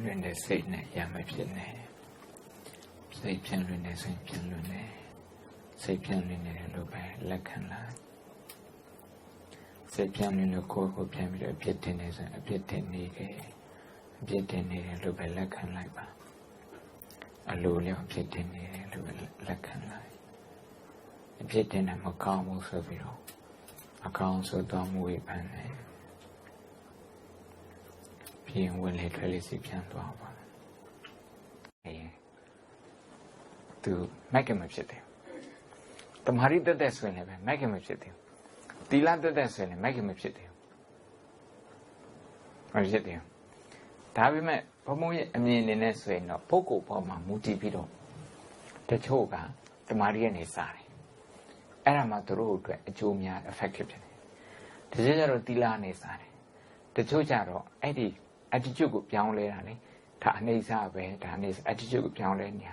လွင်တဲ့စိတ်နဲ့ရမဖြစ်နဲ့စိတ်ပြန်လွင်တဲ့စိတ်ပြန်လွင်တဲ့စိတ်ပြန်လွင်တယ်လို့ပဲလက်ခံလိုက်စိတ်ပြန်လွင်လို့ကိုယ်ကိုပြန်ပြီးတော့အပြစ်တင်နေဆိုအပြစ်တင်နေတယ်အပြစ်တင်နေတယ်လို့ပဲလက်ခံလိုက်ပါအလိုလျောက်အပြစ်တင်နေတယ်လို့ပဲလက်ခံလိုက်အပြစ်တင်တာမကောင်းဘူးဆိုပြီးတော့အကောင်းဆိုတော့မှုဝေဖန်တယ်ပြင်ဝင်လေထွက်လေစီပြန်သွားပါသူမိုက်ကမဖြစ်တယ်တမာရီတက်တဲ့ဆိုရင်လည်းမိုက်ကမဖြစ်တယ်တီလာတက်တဲ့ဆိုရင်လည်းမိုက်ကမဖြစ်တယ်မဖြစ်တယ်ဒါပေမဲ့ဘုံဘုံရဲ့အမြင်အနေနဲ့ဆိုရင်တော့ပုဂ္ဂိုလ်ပေါ်မှာမူတည်ပြီးတော့တချို့ကတမာရီကနေစားတယ်အဲ့ဒါမှသူတို့အတွက်အကျိုးများ effective ဖြစ်တယ်တချို့ကျတော့တီလာနေစားတယ်တချို့ကျတော့အဲ့ဒီ attitude ကိုပြောင်းလဲတာလေဒါအနေစားပဲဒါအနေ attitude ကိုပြောင်းလဲနေရ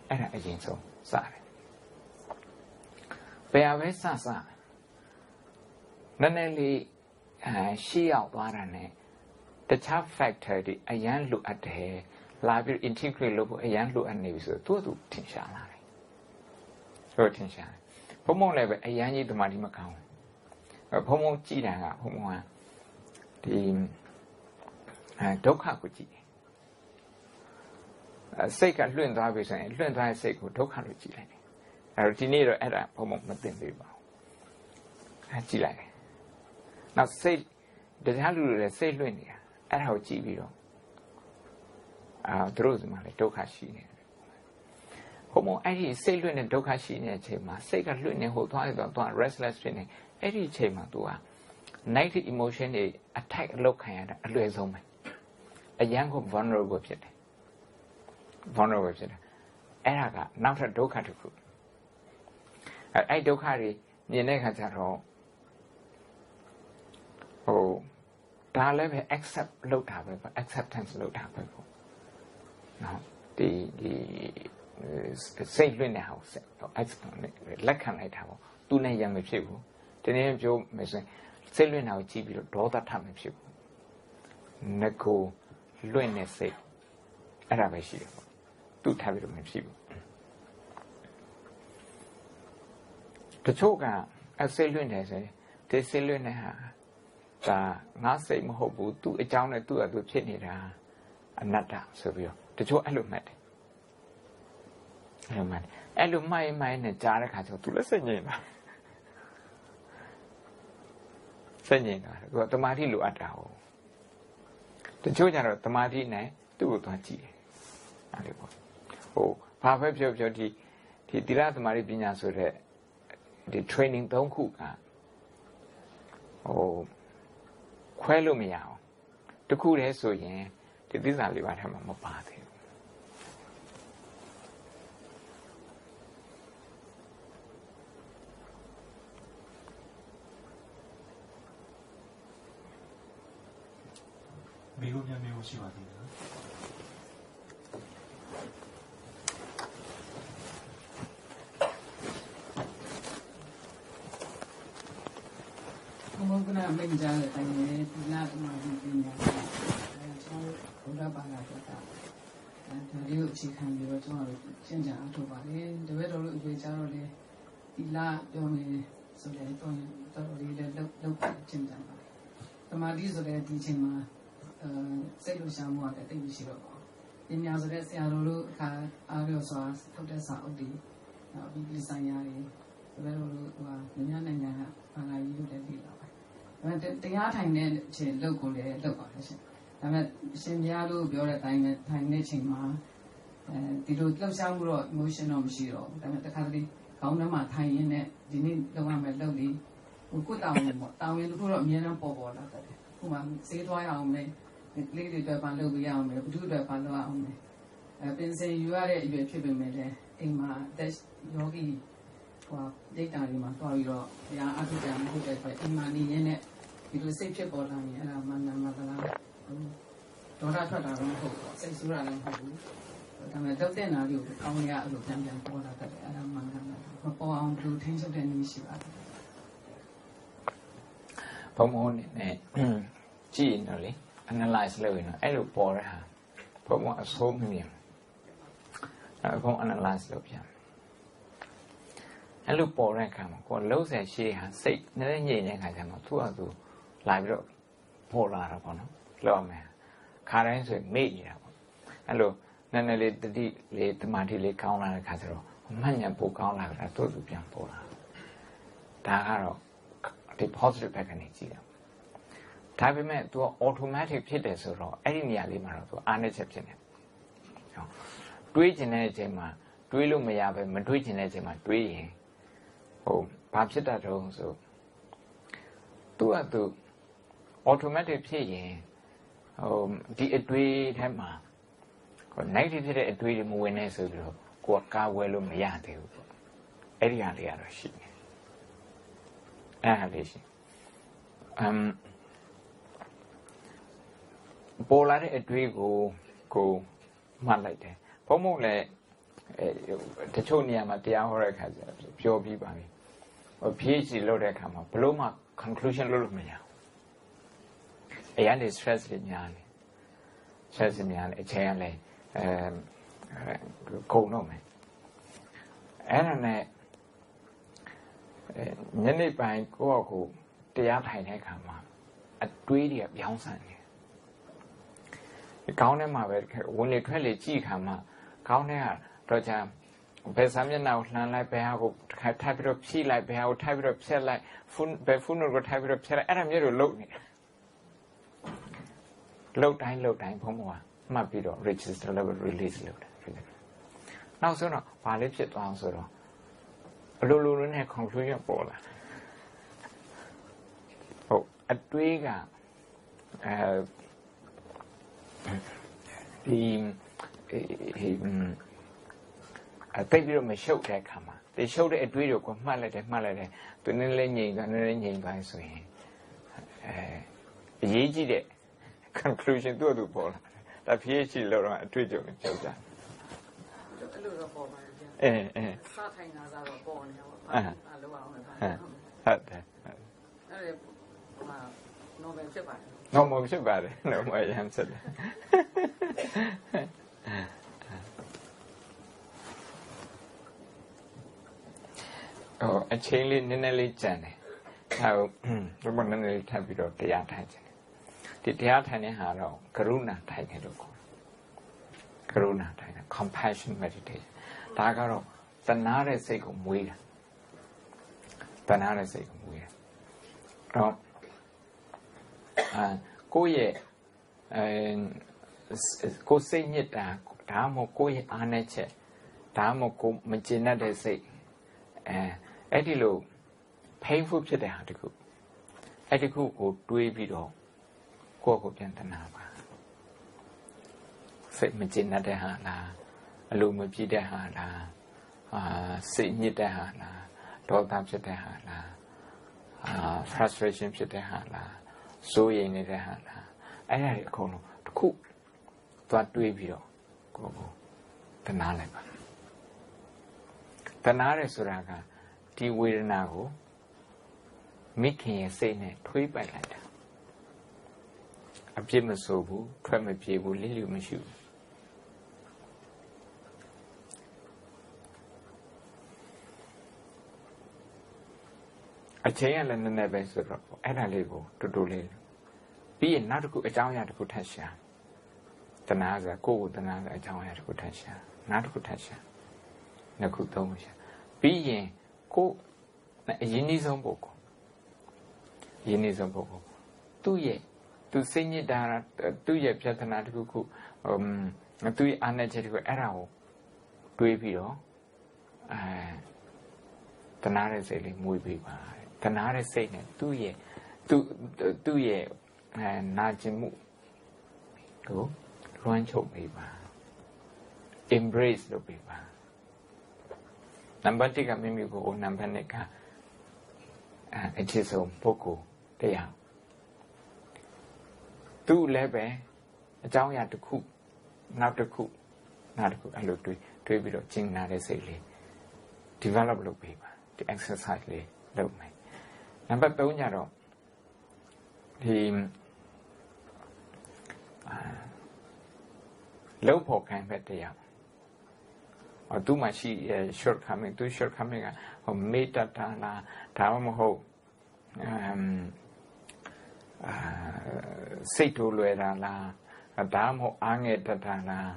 အဲ့ဒါအရင်ဆုံးစတယ်ဘယ်ပဲစနည်းနည်းလေးရှေ့ရောက်သွားတာနဲ့တခြား factor တွေအရန်လိုအပ်တယ်လာပြီး integrate လုပ်ဖို့အရန်လိုအပ်နေပြီဆိုတော့သူ့ထင်ရှားလာတယ်ဆိုတော့ထင်ရှားတယ်ဘုံဘုံလည်းပဲအရန်ကြီးတမာတိမကောင်းဘူးဘုံဘုံကြည်တာကဘုံဘုံကဒီဒုက္ခကိုကြည်တယ်စိတ်ကလွင့်သွားပြီဆိုရင်လွင့်သွားတဲ့စိတ်ကိုဒုက္ခလို့ကြည်လိုက်တယ်အဲ့တော့ဒီနေ့တော့အဲ့ဒါဘုံဘုံမသိသေးပါဘူးကြည်လိုက်တယ်နောက်စိတ်တရားလူတွေလည်းစိတ်လွင့်နေတာအဲ့ဒါကိုကြည်ပြီးတော့သူတို့စီမှာလည်းဒုက္ခရှိနေတယ်ဘုံဘုံအဲ့ဒီစိတ်လွင့်တဲ့ဒုက္ခရှိနေတဲ့အချိန်မှာစိတ်ကလွင့်နေဟိုသွား restless ဖြစ်နေအဲ့ဒီအချိန်မှာ तू က negative emotion တွေ attack လုပ်ခံရတာအလွယ်ဆုံးပဲအရန်ကို vulnerable ဖြစ်တယ် vulnerable ဖြစ်တယ်အဲ့ဒါကနောက်ထပ်ဒုက္ခတစ်ခုအဲ့ဒုက္ခတွေမြင်တဲ့အခါကျတော့ဒါလည်းပဲ accept လုပ်တာပဲ acceptance လုပ်တာပဲပေါ့နော်ဒီစိတ်လွင့်တဲ့ဟာကိုလက်ခံလိုက်တာပေါ့သူနဲ့ရံမဖြစ်ဘူးဒီနေ့ပြောမယ်ဆိုရင်စိတ်လွင့်တာကိုကြည့်ပြီးတော့ဒေါသထမဖြစ်ဘူးငကိုလွင့်တဲ့စိတ်အဲ့ဒါပဲရှိတယ်ပေါ့သူ့ထားပြီးတော့မဖြစ်ဘူးတချို့ကအစိတ်လွင့်တယ်ဆိုရင်ဒီစိတ်လွင့်တဲ့ဟာဒါငါစိတ်မဟုတ်ဘူးသူ့အကြောင်းနဲ့သူ့အတူဖြစ်နေတာအနတ္တဆိုပြီးတော့တချို့အဲ့လိုမှတ်တယ်အဲ့လိုမှိုင်းနဲ့ကြားတဲ့ခါကျတော့သူလည်းစိတ်ငြိမ်ပါစိတ်ငြိမ်တာသူကတမာတိလိုအပ်တာဟုတ်တချို့ကျတော့တမာတိနဲ့သူ့ကိုသွားကြည့်တယ်အဲ့လိုပေါ့ဘာပဲပြောဒီသီလတမာတိပညာဆိုတဲ့ဒီ training 3 ခုကခွဲလို့မရအောင်တခုတည်းဆိုရင်ဒီသစ္စာလေးပါးထဲမှာမပါသေးဘူးမိဘများမျိုးရှိပါသေးတယ်ဘုံကနာမိတ်ကြတဲ့တိုင်းနဲ့ဒီနာတမန်ပညာဆောင်းဘုရားဘာသာတော်တာဒါလေးကိုအခြေခံပြီးတော့ကျွန်တော်တို့ရှင်းကြအောင်ထုတ်ပါလေတပည့်တော်တို့အတွေ့အကြတော့လေဒီလာပြောနေဆိုတဲ့တော့လေးလည်းလောက်ရှင်းကြပါလေတမာတိဆိုတဲ့ဒီချိန်မှာစိတ်လို့ရှာမှုကလည်းတိတ်မရှိတော့ပါဘူးပညာဆိုတဲ့ဆရာတော်တို့အခါအားလျော်စွာထုတ်တဲ့စာအုပ်တွေနောက်ပြီးဒီဆိုင်ရာတွေတပည့်တော်တို့မြန်မာနိုင်ငံကဘာသာရေးလို့လည်းသိလာပါတရားထိုင်တဲ့အချိန်လုပ်ကိုလည်းလုပ်ပါတယ်ရှင်ဒါပေမဲ့ရှင်ပြားလို့ပြောတဲ့အတိုင်းပဲထိုင်တဲ့အချိန်မှာဒီလိုလှုပ်ရှားမှုတော့ emotion တော့မရှိတော့ဘူးဒါပေမဲ့တစ်ခါတလေခေါင်းထဲမှာထိုင်ရင်းနဲ့ဒီနေ့လုပ်ရမယ်လုပ်ပြီးကိုယ်တောင်းရင်ပေါ့တောင်းရင်တို့တော့အမြဲတမ်းပေါ်လာတယ်ခုမှစေးသွားရအောင်မယ်လေးတွေတော့ဘာလုပ်ပြရအောင်မယ်ဘုသူတွေဘာလုပ်အောင်မယ်ပင်စင်ယူရတဲ့အရွယ်ဖြစ်ပေမဲ့လည်းအိမ်မှာတက်ယောဂီဒိတ်တာတွေမှာတွားပြီးတော့တရားအထုကြမဟုတ်တဲ့အတွက်အိမ်မှာနေရင်းနဲ့ဒီလိုစိတ်ဖြစ်ပေါ်လာရင်အဲ့ဒါမှန်မှန်သလားဒေါသထွက်တာတော့မဟုတ်ဘူးစိတ်ဆိုးတာလည်းမဟုတ်ဘူးဒါပေမဲ့တုတ်တဲ့နာလေးကိုကောင်းရအဲ့လိုပြန်ပေါ်လာတတ်တယ်အဲ့ဒါမှန်မှန်မပေါ်အောင်လူထိန်းချုပ်တဲ့နည်းရှိပါတယ်ဘုံဘုံနဲ့ကြည့်ရင်တော့လေ analyze လုပ်ရင်တော့အဲ့လိုပေါ်တဲ့ဟာ Pomo a so many. I won't analyze the piano. And look for rank, what low says she has said, Nan Yin and Kazama, two or two, live polar upon Lawman. Currents made you. And look, none of the late the Marty Lake Count and Casero, Mania book out like I told you, Pian Polar. Taharo, the positive mechanism. Type man to automatic hitters or any limit to unexception. Twitch in a gema, Twilu Mayabe, Madwitch in a gema, Twi. Oh, Papsita also. Two are two automatic paying. Oh, the Twi Hammer. Negative a Twi Muenes, Quaka Wellum Yati. Area the other ship. Polar a Twi go man like that. Pomo le Tachonia Matia Horek has pure people. Or PhD loaded come up. Paloma conclusion load me. A young is stressed in Yan. Stressed in Yan, a chairly cold no man. And Nenny by go the outside come up. A tweedy of young son. The counter my only 20 G come up. Counter, Roger. Besamia now, like Behago, type of sea like Behago, type of cell like funeral type of cell. And I'm here to load me. Low time, Pomoa. My video reaches the level release load. Now, sooner, Palip it answer. Lulun had conclusion polar. Oh, a twigger. I think you may show that come. They showed a video of Malade, to Nilling and Nilling by swing. Ye conclusion to the ball. The PhD Laura Twitter. No more about it. No more answer. Oh, a chili Ninelli Jenny. How the one Ninelli Tabito, the Yatan. The Yatani Haro, Karuna Tainado. Karuna Taina, compassion meditation. Tagaro, the Nare Sekum Weir. The Nare Sekum Weir. Go ye, go sing it, Damo go ye anache, Damo go Magina de say, Edilo, painful to the article. Edico go do a video, go Gentanaba. Say Magina de Hala, Alumagi de Hala, sing it de Hala, dog up to the Hala, frustration to the Hala. So ye need a hand. I had a call to cook. What do we do? Go. The Naleba. The Nare Suraga, T. Will Nago, making a saying, tweet by letter. A Jim Sobu, Tremor Pibu, Lily Machu. A chain and the never survive. And I live to do little. Be not good a down at Kutasha. The Naza go the Naza down at Kutasha. Not Kutasha. Nakutomusha. Be go Yinizon Boko. Yinizon Boko. 2 years. To sing it down 2 years, Piatanatiku, 2 years energetic arrow. 2 years. The Nara sailing movie. The Nara saying 2 years. 2 years. Najimu. Go. Run choke paper. Embrace the paper. Number take a mimic go, number neka. It is a poco. They are 2 lebe. A Zawgyi to cook. Not to cook. Not to cook. I look to a bit of ching not as develop the paper. The exercise lay. Number 2 he low for kind of day. Or too much shortcoming, too shortcoming, or made that Dhamma say to Luera, a Dhamma Angetana,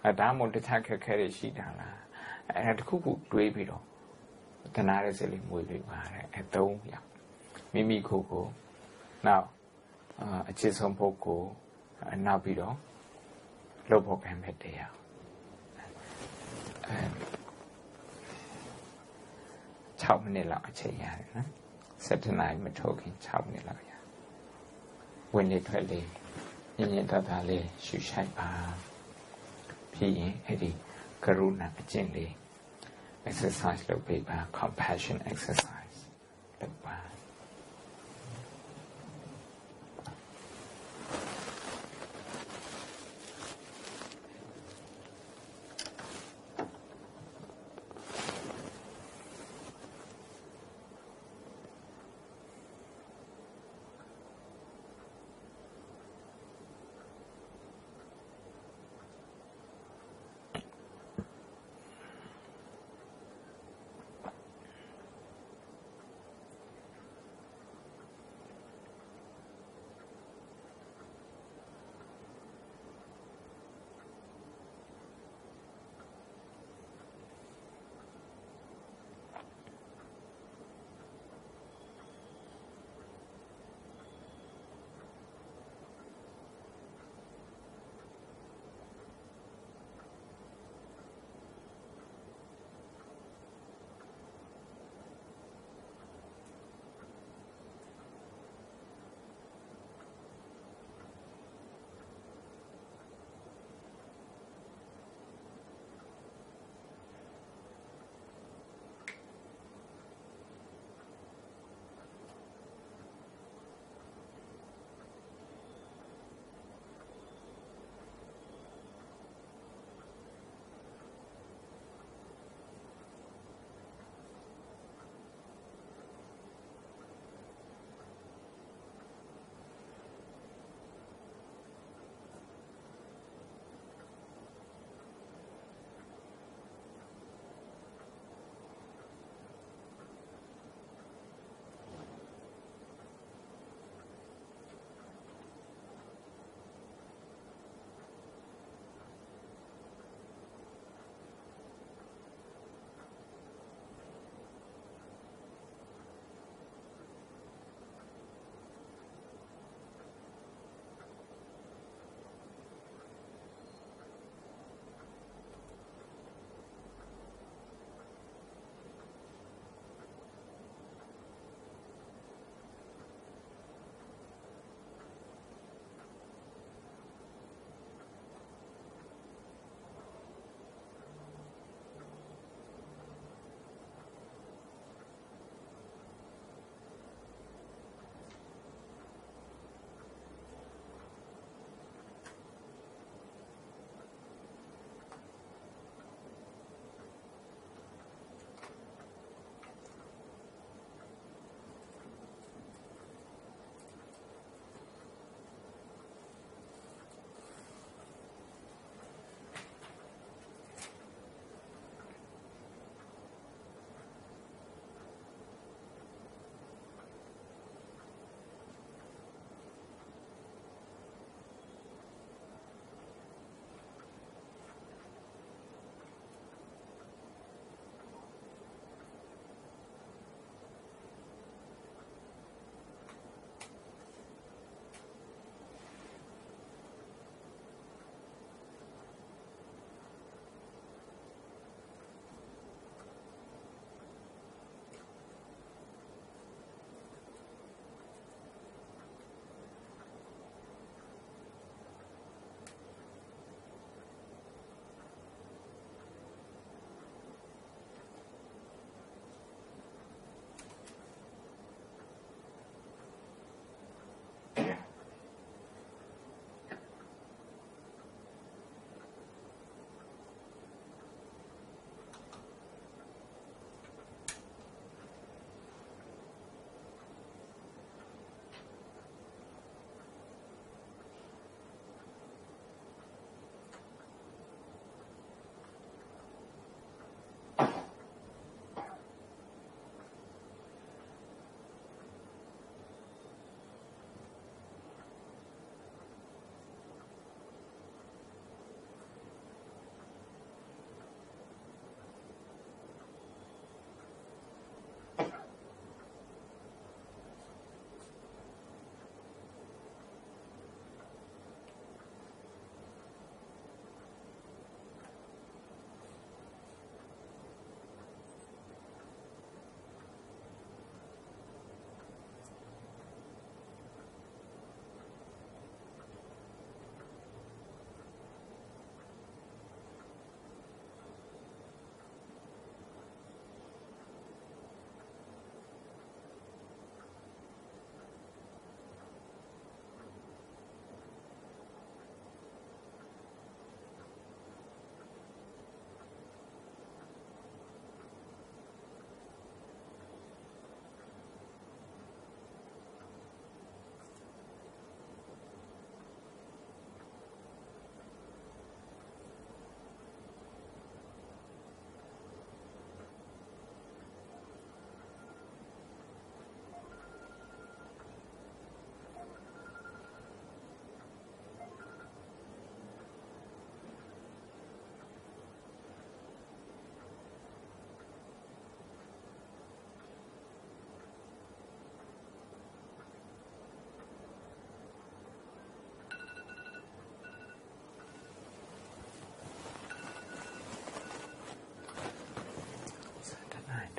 a Dhamma the Taka carry Shidala, and Kuku Dwebido. The Narazili will be at the Mimi Coco. Now, a Chisholm Poco, and now Bido, Lobo Campedea. Chop Manila, Chayar, certain I am talking Chop Manila. When they tell me, in Tatale, Shushaipa, P. Eddie, Karuna, Jindi, exercise the paper, compassion exercise. The bar.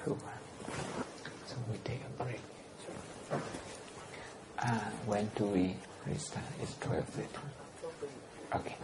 Vancouver. So we take a break. When do we restart? It's 12:30. Okay.